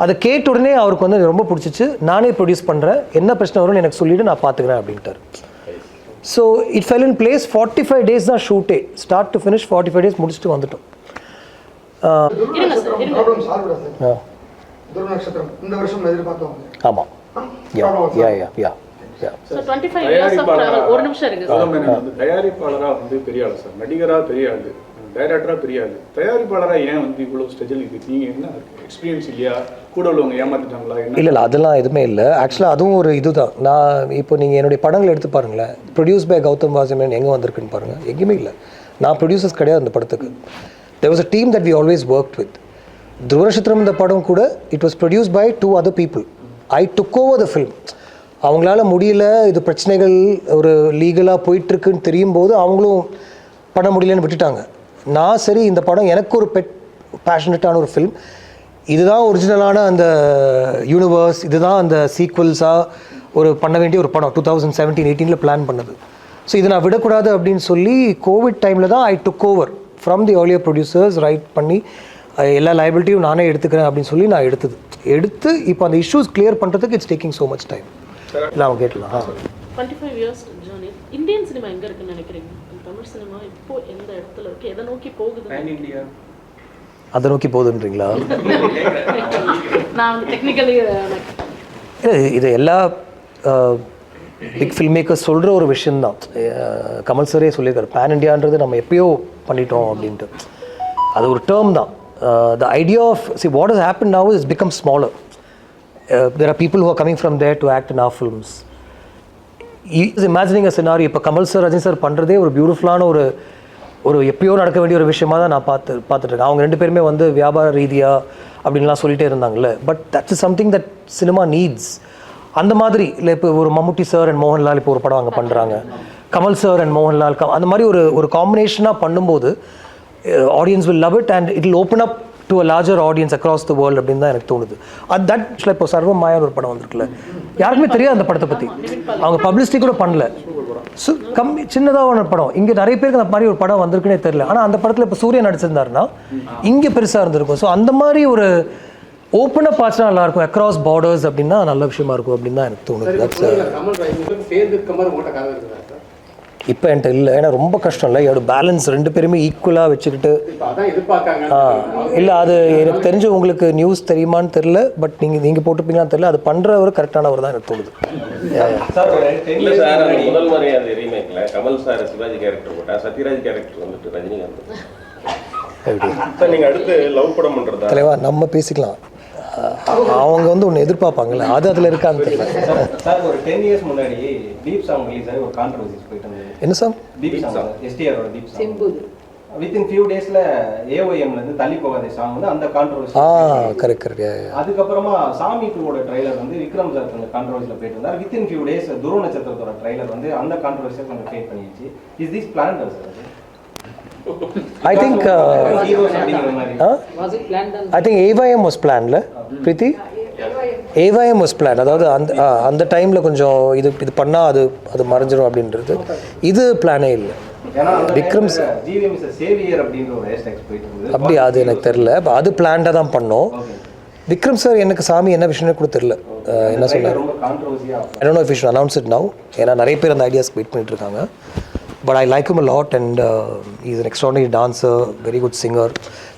அதை கேட்ட உடனே அவருக்கு வந்து ரொம்ப பிடிச்சிச்சு. நானே ப்ரொடியூஸ் பண்ணுறேன், என்ன பிரச்சனை வரும்னு எனக்கு சொல்லிவிட்டு நான் பார்த்துக்கிறேன் அப்படின்ட்டார். So it fell in place. 45 days தான் ஷூட்டே, ஸ்டார்ட் டு ஃபினிஷ் 45 days முடிச்சுட்டு வந்துட்டோம். துருவ நட்சத்திரம் இந்த வருஷம் எதிர்பார்த்தோம். ஆமாம். யா So 25 years of travel. ஒரு நிமிஷம் இருங்க சார். தயாரிப்பாளராக வந்து பெரிய ஆள் சார், நடிகராக பெரிய ஆள், டைரக்டராக பெரிய ஆள், தயாரிப்பாளராக ஏன் வந்து இவ்வளோ ஸ்டெஜல் இது? நீங்கள் என்ன எக்ஸ்பீரியன்ஸ் இல்லையா, கூட உள்ளவங்க ஏமாற்றிட்டாங்களா? இல்லை அதெல்லாம் எதுவுமே இல்லை. ஆக்சுவலாக அதுவும் ஒரு இதுதான். நான் இப்போ நீங்கள் என்னுடைய படங்கள் எடுத்து பாருங்களேன், ப்ரொடியூஸ் பை கௌதம் வாசுதேவன் எங்கே வந்திருக்குன்னு பாருங்கள், எங்கேயுமே இல்லை. நான் ப்ரொடியூசர்ஸ் கிடையாது அந்த படத்துக்கு. there was a team that we always worked with. துருவ நட்சத்திரம் இந்த படம் கூட it was produced by 2 other people. I took over the film. அவங்களால முடியல, இது பிரச்சனைகள் ஒரு லீகலாக போயிட்டுருக்குன்னு தெரியும் போது அவங்களும் பண்ண முடியலன்னு விட்டுட்டாங்க. நான் சரி இந்த படம் எனக்கு ஒரு பேஷனட்டான ஒரு ஃபில்ம், இதுதான் ஒரிஜினலான அந்த யூனிவர்ஸ், இதுதான் அந்த சீக்வல்ஸாக ஒரு பண்ண வேண்டிய ஒரு படம் 2017-18 பிளான் பண்ணது. ஸோ இதை நான் விடக்கூடாது அப்படின்னு சொல்லி கோவிட் டைமில் தான் I took over from the earlier producers. Right பண்ணி எல்லா லைபிலிட்டியும் நானே எடுத்துக்கிறேன் அப்படின்னு சொல்லி நான் எடுத்து இப்போ அந்த இஷ்யூஸ் கிளியர் பண்ணுறதுக்கு it's taking so much time. இல்லை அவங்க கேட்கலாம். 25 years ஜர்னி. இந்தியன் சினிமா எங்கே இருக்குன்னு நினைக்கிறீங்க? தமிழ் சினிமா இப்போ எந்த இடத்துல இருக்கு, எதை நோக்கி போகுது? இந்தியா அதை நோக்கி போகுதுன்றீங்களா? நான் டெக்னிக்கலி இது எல்லா பிக் ஃபில்ம் மேக்கர்ஸ் சொல்கிற ஒரு விஷயந்தான். கமல் சரே சொல்லியிருக்காரு, பேன் இண்டியான்றது நம்ம எப்பயோ பண்ணிட்டோம் அப்படின்ட்டு. அது ஒரு டேர்ம் தான். The idea of, see what has happened now is become smaller. There are people who are coming from there to act in our films. He is imagining a scenario. இப்போ Kamal sir, Rajini sir பண்ணுறதே ஒரு பியூட்டிஃபுல்லான ஒரு எப்பயோ நடக்க வேண்டிய ஒரு விஷயமா தான் நான் பார்த்துட்ருக்கேன். அவங்க 2 பேருமே வந்து வியாபார ரீதியாக அப்படின்லாம் சொல்லிகிட்டே இருந்தாங்கல்ல. But that is something that cinema needs. அந்த மாதிரி இல்லை, இப்போ ஒரு மம்முட்டி சார் அண்ட் மோகன்லால் இப்போ ஒரு படம் அங்கே பண்ணுறாங்க, கமல் சார் அண்ட் மோகன்லால் அந்த மாதிரி ஒரு காம்பினேஷனாக பண்ணும்போது audience will love it and it will open up to a larger audience across the world அப்படின்னு தான் எனக்கு தோணுது. தட் இப்போ சர்வ மாயான்னு ஒரு படம் வந்திருக்குல்ல, யாருக்குமே தெரியாது அந்த படத்தை பற்றி, அவங்க பப்ளிசிட்டி கூட பண்ணல. ஸோ சின்னதாக ஒரு படம், இங்கே நிறைய பேருக்கு அந்த மாதிரி ஒரு படம் வந்திருக்குன்னே தெரியல. ஆனால் அந்த படத்தில் இப்போ சூர்யா நடிச்சிருந்தாருன்னா இங்கே பெருசாக இருந்திருக்கும். ஸோ அந்த மாதிரி ஒரு ஓப்பன் அப் ஆச்சுன்னா நல்லா இருக்கும், அக்ராஸ் பார்டர்ஸ் அப்படின்னா நல்ல விஷயமா இருக்கும் அப்படின்னு தான் எனக்கு தோணுது. இப்போ என்கிட்ட இல்லை, ஏன்னா ரொம்ப கஷ்டம் இல்லை, என்னோட பேலன்ஸ் 2 பேருமே ஈக்குவலாக வச்சுக்கிட்டு. இல்லை அது எனக்கு தெரிஞ்சு உங்களுக்கு நியூஸ் தெரியுமான்னு தெரில, பட் நீங்கள் போட்டுப்பீங்களான்னு தெரியல, அது பண்ணுறவர் கரெக்டானவர் தான் எனக்கு தோணுது. இல்லை சார், அந்த முதல் முறை அந்த ரீமேக்கில் கமல் சார் சிவாஜி கேரக்டர் போட்டா, சத்யராஜ் கேரக்டர் வந்துட்டு ரஜினிகாந்த். சார் நீங்கள் அடுத்து லவ் படம் பண்ணுறதா? தலைவா நம்ம பேசிக்கலாம், அவங்க வந்து ஒன்று எதிர்பார்ப்பாங்கல்ல, அது அதில் இருக்கான்னு தெரியல. சார் ஒரு 10 years முன்னாடி டீப் சாங் ரிலீஸ் ஆகி ஒரு கான்ட்ரோவர்சிஸ் போயிட்டு இருந்தது. என்ன சாங்? டீப் சாங், எஸ்டிஆரோட டீப் சாங். வித்தின் ஃபியூ டேஸ்ல ஏஓஎம்ல இருந்து தள்ளி போகாத சாங் வந்து அந்த கான்ட்ரோவர்சி. கரெக்ட். அதுக்கப்புறமா சாமி 2ஓட ட்ரைலர் வந்து விக்ரம் சார் அந்த கான்ட்ரோவர்சியில் போயிட்டு இருந்தார். வித்தின் ஃபியூ டேஸ் துருவ நட்சத்திரத்தோட ட்ரைலர் வந்து அந்த கான்ட்ரோவர்சியை கொஞ்சம் கிரியேட் பண்ணிடுச்சு. Is this plant sir? I think AYM was planned, Preeti? AYM was planned. அதாவது அந்த டைமில் கொஞ்சம் இது பண்ணால் அது மறைஞ்சிடும் அப்படின்றது. இது பிளானே இல்லை. விக்ரம் சார் அப்படி அது எனக்கு தெரில, அது பிளான்டாக தான் பண்ணோம். விக்ரம் சார் எனக்கு சாமி என்ன விஷயம்னு கூட தெரில, என்ன சொன்னார் I don't know if we should announce it now, ஏன்னா நிறைய பேர் அந்த ஐடியாஸ்க்கு வெயிட் பண்ணிட்டு இருக்காங்க. But I like him a lot and he's an extraordinary dancer, very good singer.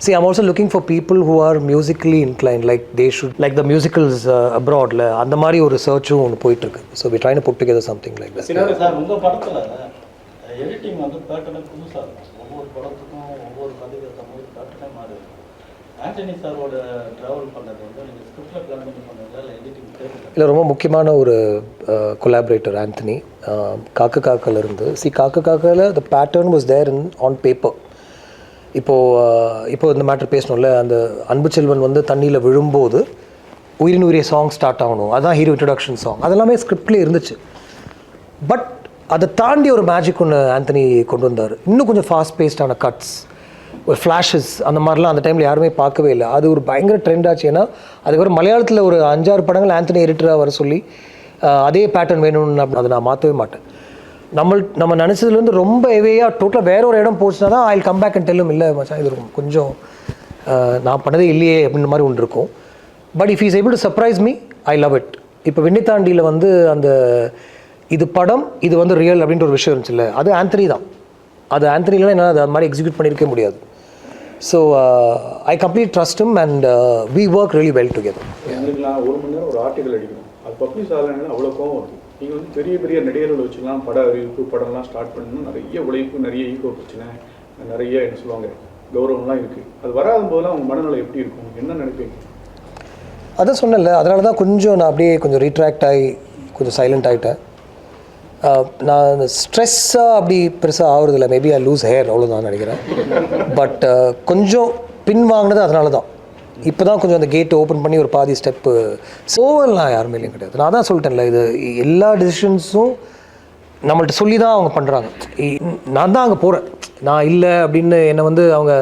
See, I'm also looking for people who are musically inclined, like they should, like the musicals abroad, அந்த மாதிரி ஒரு சர்ச்சும் ஒன்று போயிட்டு இருக்கு. So we're trying to put together something like that. Sir உங்கள் படத்தில் editing வந்து பேட்டர்னே புதுசாக இருக்கும். ஒவ்வொரு படத்துக்கும் ஒவ்வொரு கதைக்கு ஏற்ற மாதிரி பேட்டர்னே மாறி இருக்கும். ஆண்டனி சாரோட ட்ராவல் பண்ணது வந்து நீங்கள் ஸ்கிரிப்டில் பிளான் பண்ணி பண்ணதா இல்லை எடிட்டிங் தேவை? இல்லை, ரொம்ப முக்கியமான ஒரு கொலாபரேட்டர் ஆண்டனி. காக்க இருந்து காக்காவில் the pattern was there on paper. இப்போது இந்த மேட்டர் பேசணும்ல, அந்த அன்பு செல்வன் வந்து தண்ணியில் விழும்போது உயிரின் உயிரிய சாங் ஸ்டார்ட் ஆகணும், அதுதான் ஹீரோ இன்ட்ரடக்ஷன் சாங், அதெல்லாமே ஸ்கிரிப்ட்லேயே இருந்துச்சு. பட் அதை தாண்டி ஒரு மேஜிக் ஒன்று ஆண்டனி கொண்டு வந்தார். இன்னும் கொஞ்சம் ஃபாஸ்ட் பேஸ்டான கட்ஸ், ஒரு ஃப்ளாஷஸ், அந்த மாதிரிலாம் அந்த டைமில் யாருமே பார்க்கவே இல்லை. அது ஒரு பயங்கர ட்ரெண்ட் ஆச்சு. ஏன்னா அதுக்கப்புறம் மலையாளத்தில் ஒரு 5-6 படங்கள் ஆண்டனி எடிட்டராக வர சொல்லி அதே பேட்டர்ன் வேணும்னு அதை நான் மாற்றவே மாட்டேன். நம்ம நினச்சதுலேருந்து ரொம்ப எவையாக டோட்டலாக வேற ஒரு இடம் போச்சுன்னா தான் ஐ கம் பேக் அண்ட் டெல்லும் இல்லை மச்சான் இது கொஞ்சம் நான் பண்ணதே இல்லையே அப்படின்ற மாதிரி ஒன்று இருக்கும். But if is able to surprise me, I love it. இப்போ விண்ணித்தாண்டியில் வந்து அந்த இது படம், இது வந்து ரியல் அப்படின்ற ஒரு விஷயம் இருந்துச்சுல்ல, அது ஆண்டனி தான். அது ஆண்டனிலாம் என்னால் அது மாதிரி எக்ஸிக்யூட் பண்ணியிருக்கவே முடியாது. So I complete trust him and we work really well together. எங்களுக்குலாம் 1 மணி நேரம் ஒரு ஆர்டிக்கல் அடிக்கணும், அது பப்ளிஷ் ஆகலைன்னா அவ்வளோ கோவம் வருது. நீங்கள் வந்து பெரிய பெரிய நடிகர்கள் வச்சுக்கலாம் பட அறிவிப்பு படம்லாம் ஸ்டார்ட் பண்ணணும், நிறைய உழைப்பு, நிறைய ஈகோ பிரச்சனை, நிறைய என்ன சொல்லுவாங்க கௌரவம்லாம் இருக்குது. அது வராத போதெல்லாம் அவங்க மனநிலை எப்படி இருக்கும், என்ன நினைப்பீங்க? அதான் சொன்னேன்ல, அதனால தான் கொஞ்சம் நான் அப்படியே கொஞ்சம் ரீட்ராக்ட் ஆகி கொஞ்சம் சைலண்ட் ஆகிட்டேன். நான் ஸ்ட்ரெஸ்ஸாக அப்படி பெருசாக ஆகுறதில்ல, மேபி ஐ லூஸ் ஹேர் அவ்வளோதான் நினைக்கிறேன். பட் கொஞ்சம் பின் வாங்கினது அதனால தான். இப்போ தான் கொஞ்சம் அந்த கேட் ஓப்பன் பண்ணி ஒரு பாதி ஸ்டெப்பு சோவல்லாம் யாருமே இல்லையும் கிடையாது. நான் தான் சொல்லிட்டேன்ல, இது எல்லா டிசிஷன்ஸும் நம்மள்ட்ட சொல்லி தான் அவங்க பண்ணுறாங்க. நான் தான் அங்கே போகிறேன், நான் இல்லை அப்படின்னு என்னை வந்து அவங்க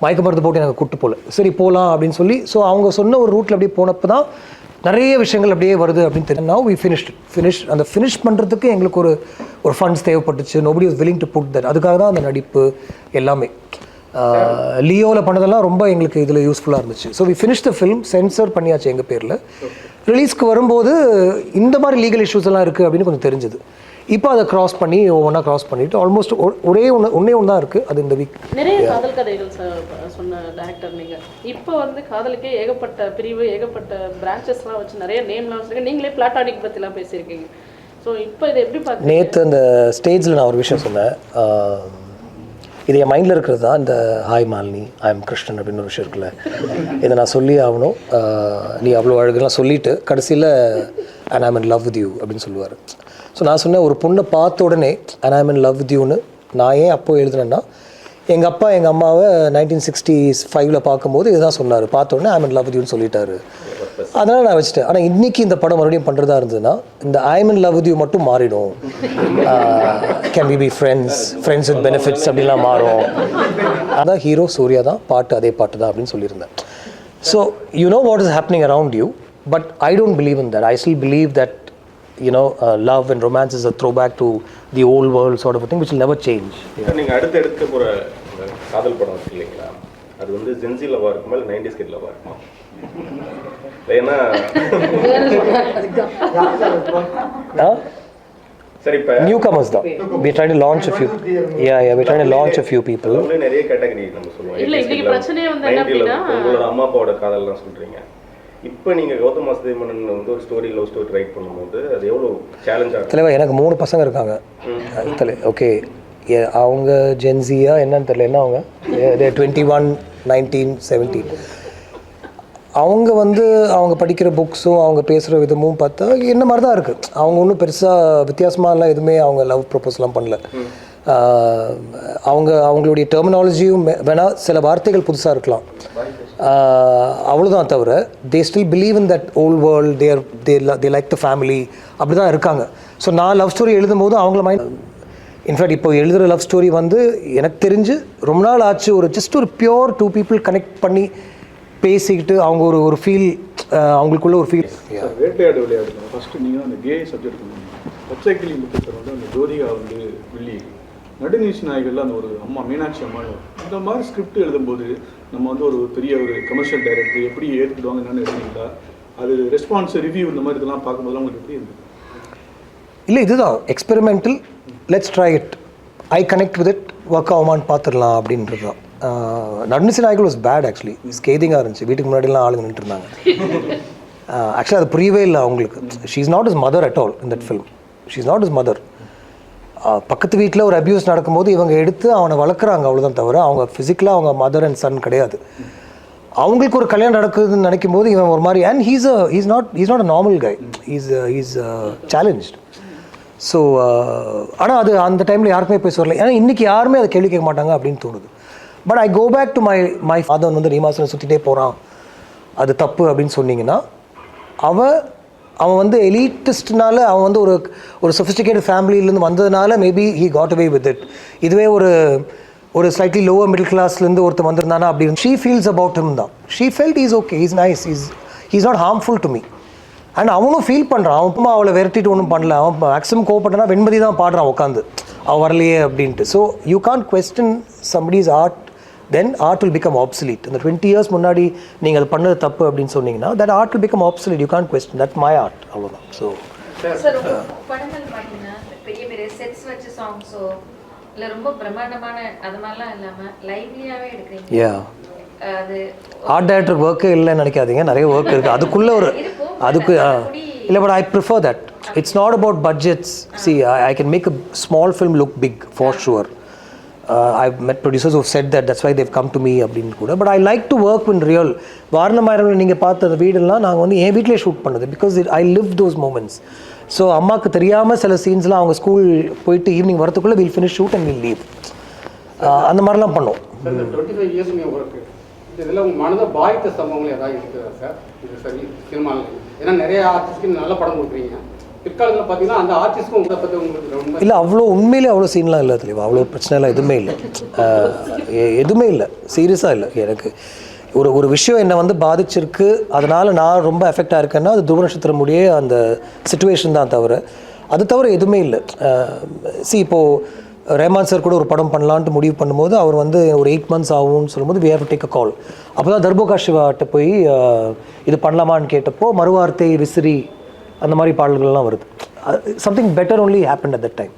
மயக்க மருந்து போட்டு எனக்கு கூப்பிட்டு போகல, சரி போகலாம் அப்படின்னு சொல்லி. ஸோ அவங்க சொன்ன ஒரு ரூட்டில் அப்படியே போனப்போ தான் நிறைய விஷயங்கள் அப்படியே வருது அப்படின்னு தெரியும். நவ் வி ஃபினிஷ் அந்த ஃபினிஷ் பண்ணுறதுக்கு எங்களுக்கு ஒரு ஃபண்ட்ஸ் தேவைப்பட்டுச்சு. Nobody was willing to put that. அதுக்காக தான் அந்த நடிப்பு எல்லாமே. லியோவில் பண்ணதெல்லாம் ரொம்ப எங்களுக்கு இதில் யூஸ்ஃபுல்லாக இருந்துச்சு. So we finish the film, censor பண்ணியாச்சு எங்கள் பேரில். ரிலீஸ்க்கு வரும்போது இந்த மாதிரி லீகல் இஷ்யூஸ் எல்லாம் இருக்குது அப்படின்னு கொஞ்சம் தெரிஞ்சுது. இப்போ அதை கிராஸ் பண்ணி ஒவ்வொன்றா கிராஸ் பண்ணிவிட்டு ஆல்மோஸ்ட் ஒன்னே ஒன்று தான் இருக்குது. அது இந்த வீக் நிறைய காதல் கதைகள் சொன்ன டேரக்டர் நீங்கள். இப்போ வந்து காதலுக்கே ஏகப்பட்ட பிரிவு, ஏகப்பட்ட பிரான்ச்சஸ்லாம் வச்சு நிறைய நேம்லாம் வச்சுருக்கேன். நீங்களே பிளாட்டானிக் பற்றிலாம் பேசியிருக்கீங்க. ஸோ இப்போ இதை எப்படி பார்த்து நேற்று அந்த ஸ்டேஜில் நான் ஒரு விஷயம் சொன்னேன். இது என் மைண்டில் இருக்கிறது தான், இந்த hi Malini, I am Krishnan அப்படின்னு ஒரு விஷயம் இருக்குல்ல, இதை நான் சொல்லி ஆகணும். நீ அவ்வளோ அழகுலாம் சொல்லிவிட்டு கடைசியில் and I am in love with you அப்படின்னு சொல்லுவார். ஸோ நான் சொன்னேன், ஒரு பொண்ணை பார்த்த உடனே and I am in love with யூன்னு நான் ஏன் அப்போ எழுதுனேன்னா, எங்கள் அப்பா எங்கள் அம்மாவை 1965 பார்க்கும்போது இதுதான் சொன்னார், பார்த்த உடனே I am in love with யூன்னு சொல்லிட்டாரு. அதனால் நான் வச்சுட்டேன். ஆனால் இன்றைக்கி இந்த படம் மறுபடியும் பண்ணுறதா இருந்ததுன்னா இந்த ஐ am in love with you மட்டும் மாறிடும். Can be friends with benefits அப்படிலாம் மாறும். அதான் ஹீரோ சூர்யா தான், பாட்டு அதே பாட்டு தான் அப்படின்னு சொல்லியிருந்தேன். So you know what is happening around you, but I don't believe in that. I still believe that love and romance is a throwback to the old world sort of a thing which will never change. நீங்கள் அடுத்து எடுக்க போகிற காதல் படம் இருக்கு இல்லைங்களா, அது வந்து ஜென்சி லவ்வாக இருக்குமா இல்லை 90s கிட் லவ்வாக இருக்குமா? ஏன்னா சரி, இப்போ newcomers தான். We trying to launch a few. Yeah, we trying to launch a few people. நிறைய கேட்டகரி நம்ம சொல்லுவோம். இல்லை, இன்னைக்கு பிரச்சனையே வந்து என்ன அப்படின்னா, உங்களோட அம்மா அப்பாவோட காதல்லாம் சொல்கிறீங்க. இப்போ நீங்கள் கௌதம் வாசுதேவன் வந்து ஒரு ஸ்டோரி, லவ் ஸ்டோரி ரைட் பண்ணும்போது அது எவ்வளோ சேலஞ்சாக? தலைவா, எனக்கு 3 பசங்க இருக்காங்க. ஓகே, அவங்க ஜென்சியா என்னன்னு தெரியல, என்ன அவங்க 21, 19, 17. அவங்க வந்து அவங்க படிக்கிற புக்ஸும் அவங்க பேசுகிற விதமும் பார்த்தா என்ன மாதிரி தான் இருக்குது. அவங்க ஒன்றும் பெருசாக வித்தியாசமாகலாம் எதுவுமே அவங்க லவ் ப்ரொப்போஸ்லாம் பண்ணல. அவங்களுடைய டெர்மினாலஜியும் வேணால் சில வார்த்தைகள் புதுசாக இருக்கலாம், அவ்வளோதான். தவிர they still believe in that volt world, they like the family, அப்படி தான் இருக்காங்க. ஸோ நான் லவ் ஸ்டோரி எழுதும்போது அவங்கள மைண்ட், இன்ஃபேக்ட் இப்போ எழுதுகிற லவ் ஸ்டோரி வந்து எனக்கு தெரிஞ்சு ரொம்ப நாள் ஆச்சு. ஜஸ்ட் ஒரு பியோர் 2 people கனெக்ட் பண்ணி பேசிக்கிட்டு அவங்க ஒரு ஃபீல், அவங்களுக்குள்ள ஒரு ஃபீல். வேட்டையாடு விளையாடுங்க ஃபஸ்ட்டு நீங்கள் அந்த கே சப்ஜெக்ட் பண்ணுங்க. பச்சைக்கிளி முக்கியத்தில் வந்து அந்த ஜோதிகா வந்து வில்லி, நடுநீசி நாய்களில் அந்த ஒரு அம்மா மீனாட்சி அம்மா, இந்த மாதிரி ஸ்கிரிப்ட் எழுதும்போது நம்ம வந்து ஒரு பெரிய ஒரு கமர்ஷியல் டைரக்டர் எப்படி ஏற்றுக்கிடுவாங்க என்னென்னு எழுதிங்களா, அது ரெஸ்பான்ஸ் ரிவ்யூ இந்த மாதிரி இதெல்லாம் பார்க்கும்போது உங்களுக்கு எப்படி இருந்தது? இல்லை, இதுதான் experimental, let's try it, I connect with it, work ஆகுமான்னு பார்த்துடலாம் அப்படின்றது தான். நடுநீசி நாய்கள் வாஸ் பேட் ஆக்சுவலி, ஸ்கேதிங்காக இருந்துச்சு. வீட்டுக்கு முன்னாடிலாம் ஆளுங்க நின்றுட்டு இருந்தாங்க. ஆக்சுவலி அது புரியவே இல்லை அவங்களுக்கு. She is not is mother at all in that film. She is not is mother. பக்கத்து வீட்டில் ஒரு அப்யூஸ் நடக்கும்போது இவங்க எடுத்து அவனை வளர்க்குறாங்க, அவ்வளோதான் தவிர அவங்க ஃபிசிக்கலாக அவங்க மதர் அண்ட் சன் கிடையாது. அவங்களுக்கு ஒரு கல்யாணம் நடக்குதுன்னு நினைக்கும் போது இவன் ஒரு மாதிரி, and he's not a normal guy, he's challenged. So ஆனால் அது அந்த டைமில் யாருக்குமே போய் சொல்லலை, ஏன்னா இன்றைக்கி யாருமே அதை கேள்வி கேட்க மாட்டாங்க அப்படின்னு தோணுது. But I go back to my father வந்து ரீமாசனை சுற்றிட்டே போகிறான், அது தப்பு அப்படின்னு சொன்னீங்கன்னா, அவன் வந்து எலிட்டிஸ்ட்னால அவன் வந்து ஒரு சொஃபிஸ்டிகேட்டட் ஃபேமிலியிலேருந்து வந்ததுனால maybe he got away with it. இதுவே ஒரு ஸ்லைட்லி லோவர் மிடில் கிளாஸ்லேருந்து ஒருத்தர் வந்திருந்தானா அப்படின்னு ஷீ ஃபீல்ஸ் அபவுட் ஹிம் தான். She felt is okay, is nice, is not harmful to me. And அவனும் ஃபீல் பண்ணுறான், அவன் அவளை விரட்டிட்டு ஒன்றும் பண்ணல, அவன் மேக்ஸிமம் கோவப்பட்டனா வெண்மதி தான் பாடுறான் உட்காந்து அவன் வரலையே அப்படின்ட்டு. So you can't question somebody's art, then art will become ஆப்சலீட். இந்த 20 years முன்னாடி நீங்கள் அது பண்ணது தப்பு அப்படின்னு சொன்னீங்கன்னா that art will become ஆப்சலீட். You can't question, that my art, அவ்வளோதான். ஸோ படங்கள் பார்த்தீங்கன்னா பெரிய பெரிய செட்ஸ் வச்சு சாங்ஸோ இல்லை ரொம்ப பிரம்மாண்டமான அது மாதிரிலாம் இல்லாமல் லைவ்லியாகவே எடுக்கிறீங்க. அது ஆர்ட் டைரக்டர் ஒர்க்கே இல்லைன்னு நினைக்காதீங்க, நிறைய ஒர்க் இருக்குது அதுக்குள்ளே அதுக்கு இல்லை. But I prefer that. It's not about budgets. See I can make a small film look big for sure. I've met producers who have said that's why they've come to me அப்படின்னு கூட. But I like to work in real. Vaaranam Aayiram நீங்கள் பார்த்த அந்த வீடெல்லாம் நாங்கள் வந்து என் வீட்டிலே shoot பண்ணது, because I live those moments. So அம்மாவுக்கு தெரியாமல் சில சீன்ஸ்லாம் அவங்க ஸ்கூல் போயிட்டு ஈவினிங் வரத்துக்குள்ளே will finish shoot and will leave. அந்த மாதிரிலாம் பண்ணோம். 25 years ஒர்க்கு இதில் உங்கள் மனதை பாதித்த சம்பவங்கள் ஏதாவது இருக்குதா சார்? இது சரி சினிமாவில், ஏன்னா நிறைய ஆர்டிஸ்ட்க்கு நல்ல படம் கொடுக்குறீங்க, பிற்காலத்தில் பார்த்தீங்கன்னா அந்த ஆர்டிஸ்ட்க்கும் உங்களை பற்றி உங்களுக்கு ரொம்ப இல்லை அவ்வளோ உண்மையிலே அவ்வளோ சீன்லாம் இல்லை தெளிவா, அவ்வளோ பிரச்சனைலாம் எதுவுமே இல்லை, எதுவுமே இல்லை, சீரியஸாக இல்லை. எனக்கு ஒரு விஷயம் என்னை வந்து பாதிச்சிருக்கு, அதனால் நான் ரொம்ப எஃபெக்டாக இருக்கேன்னா அது துருவ நட்சத்திரமுடைய அந்த சிச்சுவேஷன் தான் தவிர அது தவிர எதுவுமே இல்லை. இப்போது ரஹ்மான் சார் கூட ஒரு படம் பண்ணலான்ட்டு முடிவு பண்ணும்போது அவர் வந்து ஒரு 8 months ஆகும்னு சொல்லும்போது we have to take a call. அப்போ தான் தர்போகா சிவாட்ட போய் இது பண்ணலாமான்னு கேட்டப்போ மறுவார்த்தை விசிறி அந்த மாதிரி பாடல்கள்லாம் வருது. Something better only happen at that time.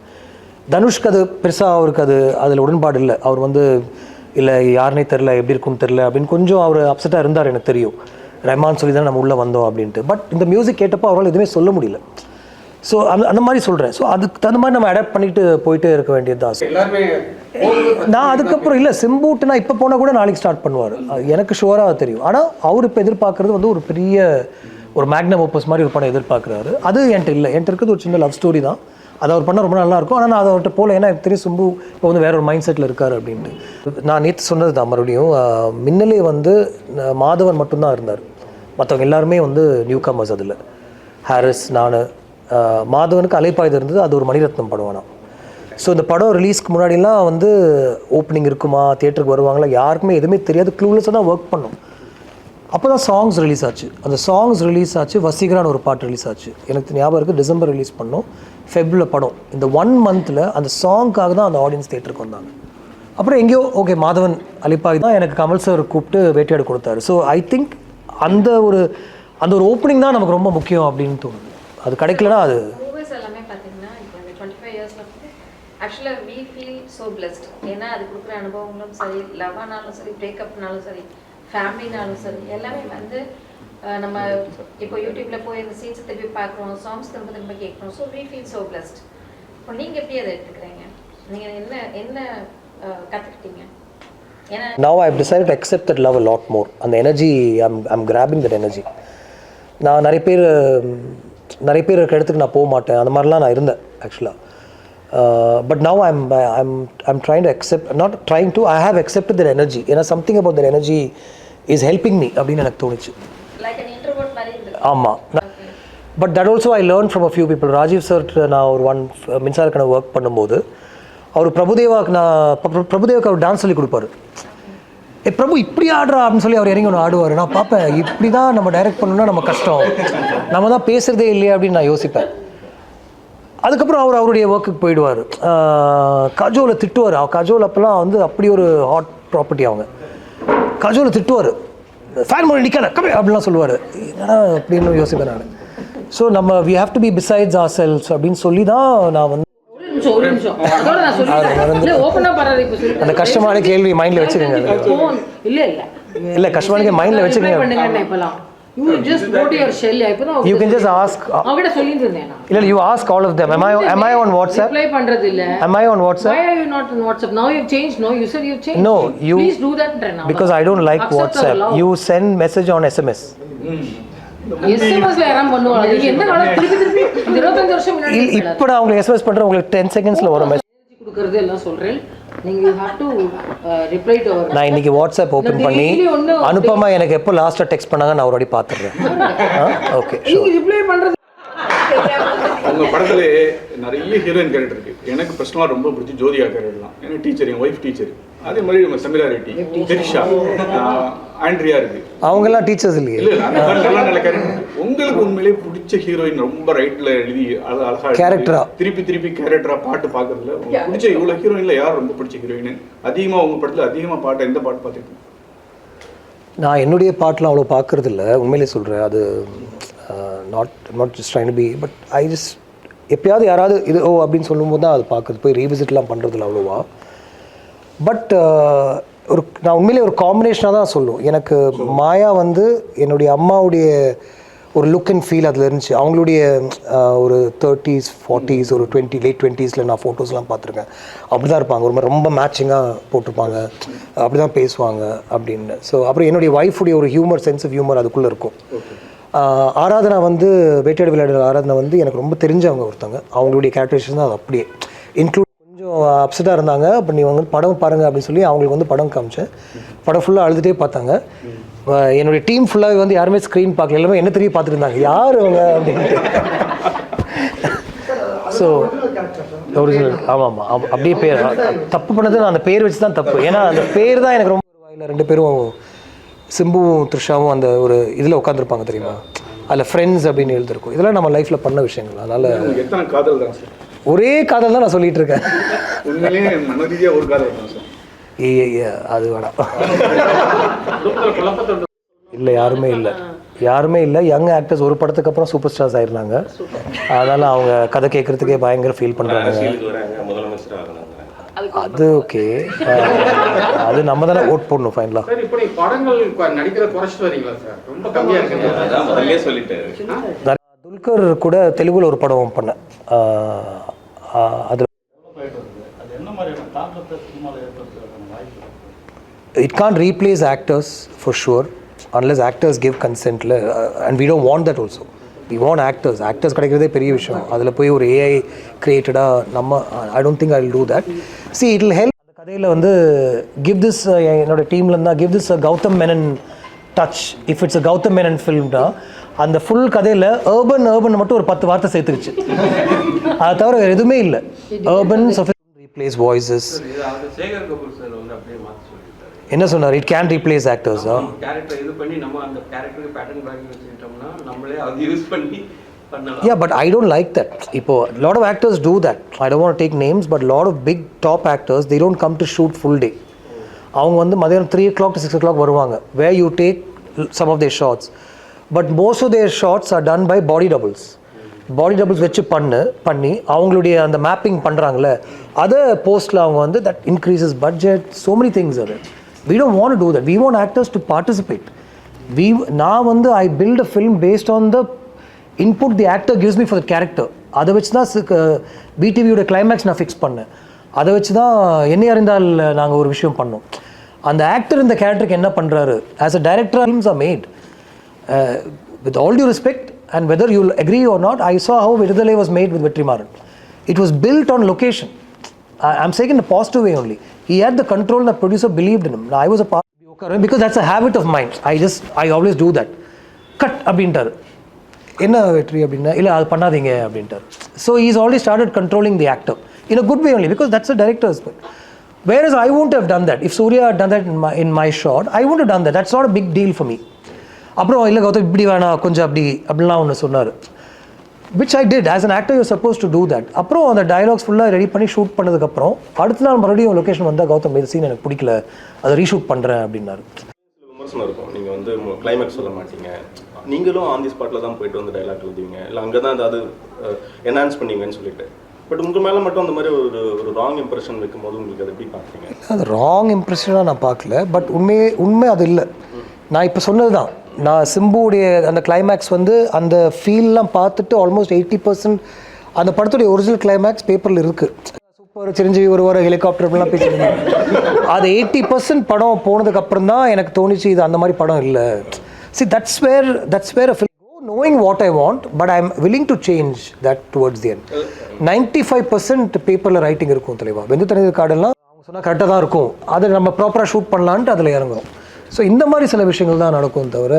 தனுஷ்க்கு அது பெருசாக அவருக்கு அதில் உடன்பாடு இல்லை. அவர் வந்து இல்லை யாருனே தெரில, எப்படி இருக்குன்னு தெரில அப்படின்னு கொஞ்சம் அவர் அப்செட்டாக இருந்தார், எனக்கு தெரியும். ரஹ்மான் சொல்லி தான் நம்ம உள்ளே வந்தோம் அப்படின்ட்டு. பட் இந்த மியூசிக் கேட்டப்போ அவரால் எதுவுமே சொல்ல முடியல. ஸோ அந்த மாதிரி சொல்கிறேன். ஸோ அதுக்கு தகுந்த மாதிரி நம்ம அடாப்ட் பண்ணிட்டு போயிட்டே இருக்க வேண்டியது தான். நான் அதுக்கப்புறம் இல்லை சிம்பூட்டுனா இப்போ போனால் கூட நாளைக்கு ஸ்டார்ட் பண்ணுவார், எனக்கு ஷுவராக தெரியும். ஆனால் அவர் இப்போ எதிர்பார்க்குறது வந்து ஒரு பெரிய ஒரு மேக்னம் ஓப்பஸ் மாதிரி ஒரு படம் எதிர்பார்க்குறாரு. அது என்கிட்ட இல்லை. என்கிட்ட இருக்கிறது ஒரு சின்ன லவ் ஸ்டோரி தான். அதை அவர் பண்ண ரொம்ப நல்லாயிருக்கும். ஆனால் நான் அதை அவர்கிட்ட போகல, ஏன்னா எனக்கு தெரியும் சிம்பு இப்போ வந்து வேற ஒரு மைண்ட் செட்டில் இருக்கார் அப்படின்ட்டு. நான் நேற்று சொன்னது தான் மறுபடியும், மின்னலே வந்து மாதவன் மட்டும்தான் இருந்தார், மற்றவங்க எல்லாருமே வந்து நியூ கமர்ஸ். அதில் ஹாரிஸ், நான், மாதவனுக்கு அலைப்பாயுது இருந்தது, அது ஒரு மணிரத்னம் படம். வேணாம். ஸோ இந்த படம் ரிலீஸ்க்கு முன்னாடிலாம் வந்து ஓப்பனிங் இருக்குமா, தியேட்டருக்கு வருவாங்களா, யாருக்குமே எதுவுமே தெரியாது, க்ளூலெஸ்ஸாக தான் ஒர்க் பண்ணோம். அப்போ தான் சாங்ஸ் ரிலீஸ் ஆச்சு. அந்த சாங்ஸ் ரிலீஸ் ஆச்சு, வசீகரான ஒரு பாட்டு ரிலீஸ் ஆச்சு, எனக்கு ஞாபகம் இருக்குது. டிசம்பர் ரிலீஸ் பண்ணோம், ஃபெப்ரவரியில் படம். இந்த 1 monthல அந்த சாங்க்காக தான் அந்த ஆடியன்ஸ் தியேட்டருக்கு வந்தாங்க. அப்புறம் எங்கேயோ ஓகே மாதவன் அலிப்பாய் தான் எனக்கு கமல் சார் கூப்பிட்டு வேட்டையாடு கொடுத்தாரு. ஸோ ஐ திங்க் அந்த ஒரு ஓப்பனிங் தான் நமக்கு ரொம்ப முக்கியம் அப்படின்னு தோணுது. அது கிடைக்கலனா அது மூவிஸ் எல்லாமே பார்த்தீங்கன்னா இப்போ இந்த 25 yearsல ஆக்சுவலாக வி ஃபீல் ஸோ பிளஸ்ட். ஏன்னா அது கொடுக்குற அனுபவங்களும் சரி, லவ்வானாலும் சரி, பிரேக்கப்னாலும் சரி, ஃபேமிலினாலும் சரி, எல்லாமே வந்து நம்ம இப்போ யூடியூப்ல போய் இந்த சீன்ஸை திருப்பி பார்க்குறோம், சாங்ஸ் திரும்ப கேட்குறோம். So we feel so blessed. இப்போ நீங்கள் எப்படி அதை எடுத்துக்கிறீங்க? நீங்கள் என்ன கற்றுக்கிட்டீங்க? ஏன்னா now I've decided to accept that love a lot more. அந்த energy I'm grabbing that energy. நான் நிறைய பேர் இருக்க இடத்துக்கு நான் போக மாட்டேன், அந்த மாதிரிலாம் நான் இருந்தேன் ஆக்சுவலாக. But now I'm trying to accept, not trying to, I have accepted that energy. ஏன்னா something about that energy is helping me அப்படின்னு எனக்கு தோணுச்சு. like an introvert மாதிரி இருந்தது. ஆமாம். But that also I learn from a few people. Rajiv sir நான் ஒரு மின்சாரக்கான work பண்ணும்போது அவர் பிரபுதேவாவுக்கு அவர் டான்ஸ் சொல்லி கொடுப்பாரு. பிரபு இப்படி ஆடுறா அப்படின்னு சொல்லி அவர் இறங்கி ஒன்று ஆடுவார். நான் பார்ப்பேன், இப்படி தான் நம்ம டைரக்ட் பண்ணணும்னா நம்ம கஷ்டம், நம்ம தான் பேசுகிறதே இல்லையா அப்படின்னு நான் யோசிப்பேன். அதுக்கப்புறம் அவருடைய ஒர்க்குக்கு போயிடுவார். கஜோலை திட்டுவார். கஜோல் அப்போல்லாம் வந்து அப்படி ஒரு ஹாட் ப்ராப்பர்ட்டி அவங்க. கஜோலை திட்டுவார், ஃபேன் மொழி நிற்காத கம்மி அப்படிலாம் சொல்லுவார். என்னடா அப்படின்னு யோசிப்பேன் நான். ஸோ நம்ம we have to be besides ourselves அப்படின்னு சொல்லி தான் நான் வந்து அந்த கஷ்டமான கேள்வி மைண்டில் வச்சுக்கோங்க. இல்லை கஷ்டமான மைண்டில் வச்சுக்கோங்க. You just go to your shell. You can just ask. அவங்ககிட்ட சொல்லிட்டு இருந்தேன் நான். இல்ல, you ask all of them. Am I on WhatsApp? Reply பண்றது இல்ல. Am I on WhatsApp? Why are you not on WhatsApp? Now you've changed. No, you said you've changed. No, you. Please do that now. Because I don't like WhatsApp. You send message on SMS. எஸ்எம்எஸ்ல யாரும் பண்ணுவாங்க. நீங்க என்ன காலம் திருப்பி 25 வருஷம் முன்னாடி இப்போ நான் உங்களுக்கு எஸ்எம்எஸ் பண்றேன், உங்களுக்கு 10 செகண்ட்ஸ்ல வரும் மெசேஜ் கொடுக்கிறது எல்லாம் சொல்றேன். நீங்க you have to reply to our. நான் இன்னைக்கு வாட்ஸ்அப் ஓபன் பண்ணி அனுப்பமா எனக்கு எப்போ லாஸ்டா டெக்ஸ்ட் பண்ணாங்க நான் ஆல்ரெடி பாத்துறேன். ஓகே, நீங்க ரிப்ளை பண்றது உங்க படத்துல நிறைய ஹீரோயின் கேரக்டர் இருக்கு. எனக்கு பர்சனலாக ரொம்ப பிடிச்சி ஜோதிகா கேரக்டர் தான். எனக்கு டீச்சர், என் ஒய்ஃப் டீச்சர். அதே மாதிரி நம்ம சமீரா ரெட்டி, திரிஷா, ஆண்ட்ரியா இருக்கு. அவங்கெல்லாம் டீச்சர்ஸ் இல்லையே. இல்ல, நல்ல கேரக்டர். உங்களுக்கு உண்மையிலேயே பிடிச்ச ஹீரோயின் ரொம்ப ரைட்ல எழுதி அழகா கேரக்டரா திருப்பி கேரக்டரா பாட்டு பாக்குறதுல உங்களுக்கு பிடிச்ச இவ்வளவு ஹீரோயின்ல யார் ரொம்ப பிடிச்ச ஹீரோயின்? அதிகமா உங்க படத்துல அதிகமா பாட்டு எந்த பாட்டு பார்த்துருக்கீங்க? நான் என்னுடைய பாட்டுலாம் அவ்வளோ பார்க்கறது இல்லை, உண்மையிலே சொல்கிறேன். அது not just trying to be, but I just எப்பயாவது யாராவது இது அப்படின்னு சொல்லும்போது தான் அது பார்க்குறது, போய் ரீவிசிட்லாம் பண்ணுறதில்ல அவ்வளோவா. பட் நான் உண்மையிலே ஒரு காம்பினேஷனாக தான் சொல்லுவேன். எனக்கு மாயா என்னுடைய அம்மாவுடைய ஒரு லுக் அண்ட் ஃபீல் அதில் இருந்துச்சு. அவங்களுடைய ஒரு 30s 40s ஒரு லேட் 20s நான் ஃபோட்டோஸ்லாம் பார்த்துருக்கேன். அப்படி தான் இருப்பாங்க, ஒரு மாதிரி ரொம்ப மேட்சிங்காக போட்டிருப்பாங்க, அப்படி தான் பேசுவாங்க அப்படின்னு. ஸோ அப்புறம் என்னுடைய ஒய்ஃபுடைய ஒரு ஹியூமர், சென்ஸ் ஆஃப் ஹியூமர் அதுக்குள்ளே இருக்கும். ஆராதனா வேட்டையாடு விளையாடுற ஆராதனா எனக்கு ரொம்ப தெரிஞ்சவங்க ஒருத்தவங்க. அவங்களுடைய கேரக்டரைசேஷன் தான் அது அப்படியே இன்க்ளூட். கொஞ்சம் அப்செட்டாக இருந்தாங்க. அப்போ நீ படம் பாருங்கள் அப்படின்னு சொல்லி அவங்களுக்கு படம் காமிச்சேன். படம் ஃபுல்லாக அழுதுகிட்டே பார்த்தாங்க. என்னுடைய டீம் ஃபுல்லாக யாருமே ஸ்க்ரீன் பார்க்கல, எல்லாமே என்ன தெரிய பார்த்துட்டு இருந்தாங்க, யார் அவங்க அப்படின்ட்டு. ஸோ ஒரிஜினல் ஆமாம் அப்படியே பேர் தப்பு பண்ணது நான் அந்த பேர் வச்சு தான் தப்பு. ஏன்னா அந்த பேர் தான் எனக்கு ரொம்ப வாயில். 2 பேரும் சிம்புவும் த்ரிஷாவும் அந்த ஒரு இதில் உட்காந்துருப்பாங்க தெரியுமா, அதில் ஃப்ரெண்ட்ஸ் அப்படின்னு எழுதிருக்கும். இதெல்லாம் நம்ம லைஃப்பில் பண்ண விஷயங்கள். அதனால் எத்தனை காதல் தான் சார்? ஒரே காதல் தான் நான் சொல்லிட்டு இருக்கேன். உண்மையிலேயே மனரீதியாக ஒரு காதல் தான் சார். அது வேணாம். இல்லை, யாருமே இல்லை. யங் ஆக்டர்ஸ் ஒரு படத்துக்கு அப்புறம் சூப்பர் ஸ்டார்ஸ் ஆயிருந்தாங்க. அதனால் அவங்க கதை கேட்குறதுக்கே பயங்கர ஃபீல் பண்ணுறாங்க. அது ஓகே, அது நம்ம தானே ஓட் போடணும் ஃபைனலாக. சார் இப்போ நீங்க படங்கள் நடிக்கிற குறைச்சிட்டு வரீங்களா சார்? ரொம்ப கம்மியா இருக்கு. அதான் முதல்லயே சொல்லிட்டேன். துல்கர் கூட தெலுங்குல ஒரு படம் பண்ணேன். அது என்ன மாதிரியான தாக்கத்தை சினிமாவில் ஏற்படுத்துறதுக்கான வாய்ப்பு? It can't replace actors for sure unless actors give consent, and we don't want that also. We want actors கிடைக்கிறதே பெரிய விஷயம். அதில் போய் ஒரு AI கிரியேட்டடாக I don't think I'll do that. See, it will help. அந்த கதையில் give this என்னோட டீமில் இருந்தால் give this a Gautam Menon touch. If it's a Gautam Menon film அந்த ஃபுல் கதையில் urban மட்டும் ஒரு 10 வார்த்தை சேர்த்துருச்சு. அதை தவிர வேறு எதுவுமே இல்லை. urban replace voices. Shekhar Kapoor sir அப்படியே மாற்றி சொல்லிட்டாரு. என்ன சொன்னார்? It can replace actors. Character இது பண்ணி நம்ம அந்த கேரக்டருக்கு பேட்டர்ன் பேக்கிங் வச்சுக்கிட்டோம்னா நம்மளே அது யூஸ் பண்ணி பண்ணலாம். Yeah, but I don't like that. இப்போ lot of actors do that. I don't want to take names, but lot of big top actors, they don't come to shoot full day. அவங்க மதியானம் 3 o'clock to 6 o'clock வருவாங்க, where you take some of their shots. But most of their shots are done by body doubles. Body doubles வச்சு பண்ணி அவங்களுடைய அந்த mapping பண்ணுறாங்கள, அதை போஸ்ட்டில் அவங்க that increases budget, so many things are there. We don't want to do that. We want actors to participate. நான் I build a film based on the input the actor gives me for the character. அதை வச்சு தான் பிடிவியோட climax நான் fix பண்ணேன். அதை வச்சு தான் என்னை அறிந்தால் நாங்கள் ஒரு விஷயம் பண்ணோம். அந்த ஆக்டர் இந்த கேரக்டருக்கு என்ன பண்ணுறாரு, as a director films R mat with all due respect, and whether you'll agree or not, I saw how Vidudalai was made with Vetrimaran. It was built on location. I'm saying in a positive way only. He had the control, and the producer believed in him. Now, I was a part of it because that's a habit of mine. I always do that. Cut அப்படின்ட்டார். என்ன வெற்றி அப்படின்னா இல்லை அது பண்ணாதீங்க அப்படின்ட்டார். So he's already started controlling the actor in a good way only, because that's a director's point. Whereas I wouldn't have done that. If Surya had done that in my shot, I wouldn't have done that. That's not a big deal for me. அப்புறம் இல்லை கௌதம் இப்படி வேணாம் கொஞ்சம் அப்படிலாம் ஒன்று சொன்னார், which I did. As an actor you're supposed to do that. அப்புறம் அந்த டயலாக்ஸ் ஃபுல்லாக ரெடி பண்ணி ஷூட் பண்ணதுக்கப்புறம் அடுத்த நாள் மறுபடியும் லொக்கேஷன் வந்தால் கௌதம் இந்த சீன் எனக்கு பிடிக்கல, அதை ரீஷூட் பண்ணுறேன் அப்படின்னாரு. விமர்சனம் இருக்கும், நீங்கள் கிளைமேக்ஸ் சொல்ல மாட்டீங்க, நீங்களும் ஆன் தி ஸ்பாட்டில் தான் போயிட்டு டைலாக் எழுதுவீங்க, இல்லை அங்கே தான் ஏதாவது என்ஹான்ஸ் பண்ணீங்கன்னு சொல்லிட்டு. பட் உங்கள் மேலே மட்டும் அந்த மாதிரி ஒரு ராங் இம்ப்ரெஷன் வைக்கும்போது உங்களுக்கு அதை எப்படி பார்க்குறீங்க? அது ராங் இம்ப்ரெஷனாக நான் பார்க்கல, பட் உண்மை அது இல்லை. நான் இப்போ சொன்னது தான், நான் சிம்புடைய அந்த கிளைமேக்ஸ் வந்து அந்த ஃபீல்லாம் பார்த்துட்டு ஆல்மோஸ்ட் 80% அந்த படத்துடைய ஒரிஜினல் கிளைமேக்ஸ் பேப்பரில் இருக்குது. சூப்பர் சிரஞ்சீவி ஒரு ஹெலிகாப்டர்லாம் பேசியிருந்தாங்க. அது 80% படம் போனதுக்கப்புறம் தான் எனக்கு தோணிச்சு இது அந்த மாதிரி படம் இல்லை. See, that's where a film go, knowing what I want, but I'm willing to change that towards the end. 95% பேப்பரில் ரைட்டிங் இருக்கும் தலைவா. வெந்து தனிது காடெல்லாம் அவங்க சொன்னால் கரெக்டாக தான் இருக்கும், அதை நம்ம ப்ராப்பராக ஷூட் பண்ணலான்ட்டு அதில் இறங்குறோம். ஸோ இந்த மாதிரி சில விஷயங்கள் தான் நடக்கும் தவிர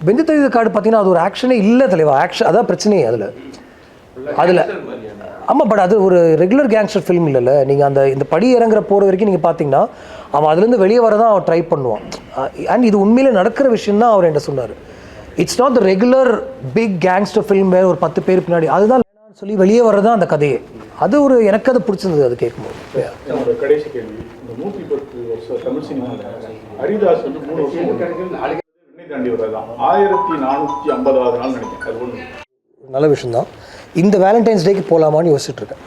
வெந்து தனிது காடு பார்த்தீங்கன்னா அது ஒரு ஆக்ஷனே இல்லை தலைவா. ஆக்ஷன் அதான் பிரச்சனையே அதில் ஆமாம். பட் அது ஒரு ரெகுலர் கேங்ஸ்டர் ஃபிலிம் இல்லைல்ல. நீங்கள் இந்த படி இறங்குற போகிற வரைக்கும் நீங்கள் பார்த்தீங்கன்னா அவன் அதுலேருந்து வெளியே வர தான் அவன் ட்ரை பண்ணுவான். அண்ட் இது உண்மையிலே நடக்கிற விஷயம் தான் அவர் என்கிட்ட சொன்னார். It's not the regular big gangster film வேறு ஒரு 10 பேர் பின்னாடி அதுதான் சொல்லி வெளியே வர்றது தான் அந்த கதையே. அது ஒரு எனக்கு அது பிடிச்சிருந்தது அது கேட்கும்போது. கடைசி கேள்வி, இந்த 110 வருஷம் தமிழ் சினிமாவில் ஹரிதாஸ் வந்து 3 வருஷம் தாண்டி வரதான் 1450வது நாள் நினைக்கிறேன். அது ஒன்று நல்ல விஷயம்தான். இந்த வேலண்டைன்ஸ் டேக்கு போகலாமான்னு யோசிச்சுட்டு இருக்கேன்.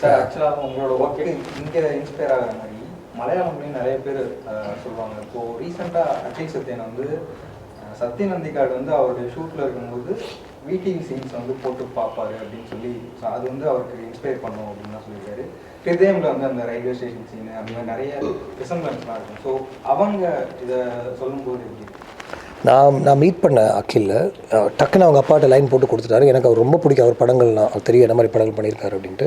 சார் ஆக்சுவலாக உங்களோட ஒர்க்கு இங்கே இன்ஸ்பயர் ஆகிற மாதிரி மலையாளம்லேயும் நிறைய பேர் சொல்லுவாங்க. இப்போது ரீசெண்டாக அட்லீஸ்ட் சத்யன் வந்து சத்யன் அந்திக்காடு வந்து அவருடைய ஷூட்டில் இருக்கும்போது வீட்டிங் சீன்ஸ் வந்து போட்டு பார்ப்பாரு அப்படின்னு சொல்லி அது வந்து அவருக்கு இன்ஸ்பயர் பண்ணும் அப்படின்னு தான் சொல்லியிருக்காரு. ஹிருதயமில் வந்து அந்த ரயில்வே ஸ்டேஷன் சீனு அந்த மாதிரி நிறைய ரிசம்பன்ஸ்லாம் இருக்கும். ஸோ அவங்க இதை சொல்லும்போது எப்படி? நான் மீட் பண்ண அகில் டக்குன்னு அவங்க அப்பாட்ட லைன் போட்டு கொடுத்துட்டாரு. எனக்கு அவர் ரொம்ப பிடிக்கும் அவர் படங்கள்லாம், அவர் தெரியும் என்ன மாதிரி படங்கள் பண்ணியிருக்காரு அப்படின்ட்டு.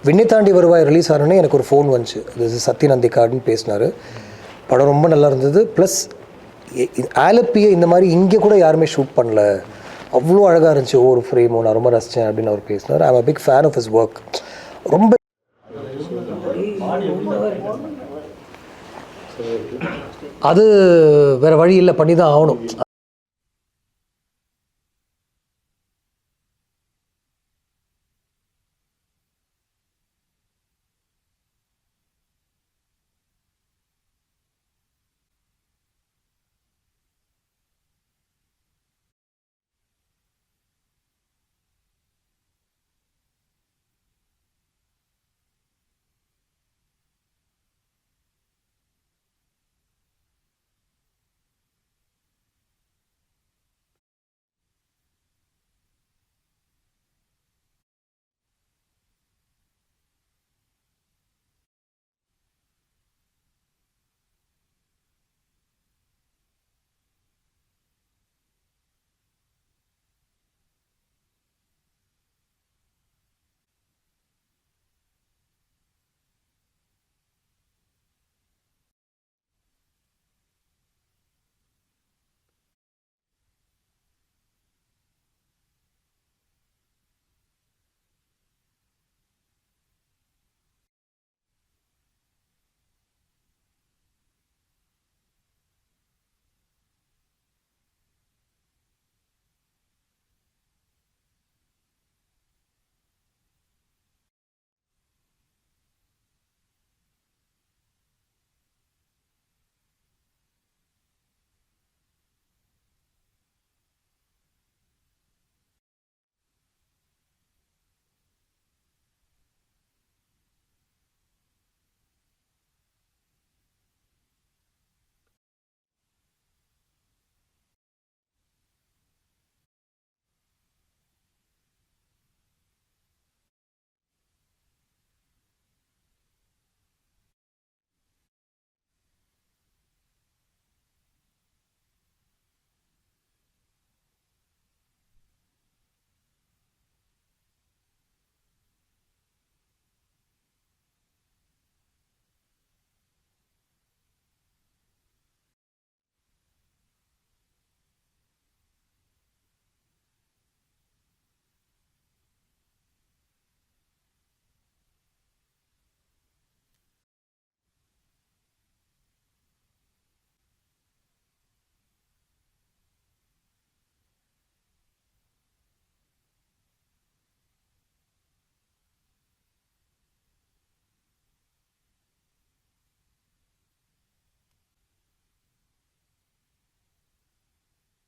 விண்ணை தாண்டி வருவாய் ரிலீஸ் ஆனோடனே எனக்கு ஒரு ஃபோன் வந்துச்சு. இது சத்யன் அந்திக்காடுன்னு பேசினார். படம் ரொம்ப நல்லா இருந்தது. ப்ளஸ் ஆலப்பியை இந்த மாதிரி இங்கே கூட யாருமே ஷூட் பண்ணல, அவ்வளோ அழகாக இருந்துச்சு ஒவ்வொரு ஃப்ரேமும், நான் ரொம்ப ரசித்தேன் அப்படின்னு அவர் பேசினார். I am big fan of his work. ரொம்ப அது வேறு வழி இல்லை, பண்ணி தான் ஆகணும்.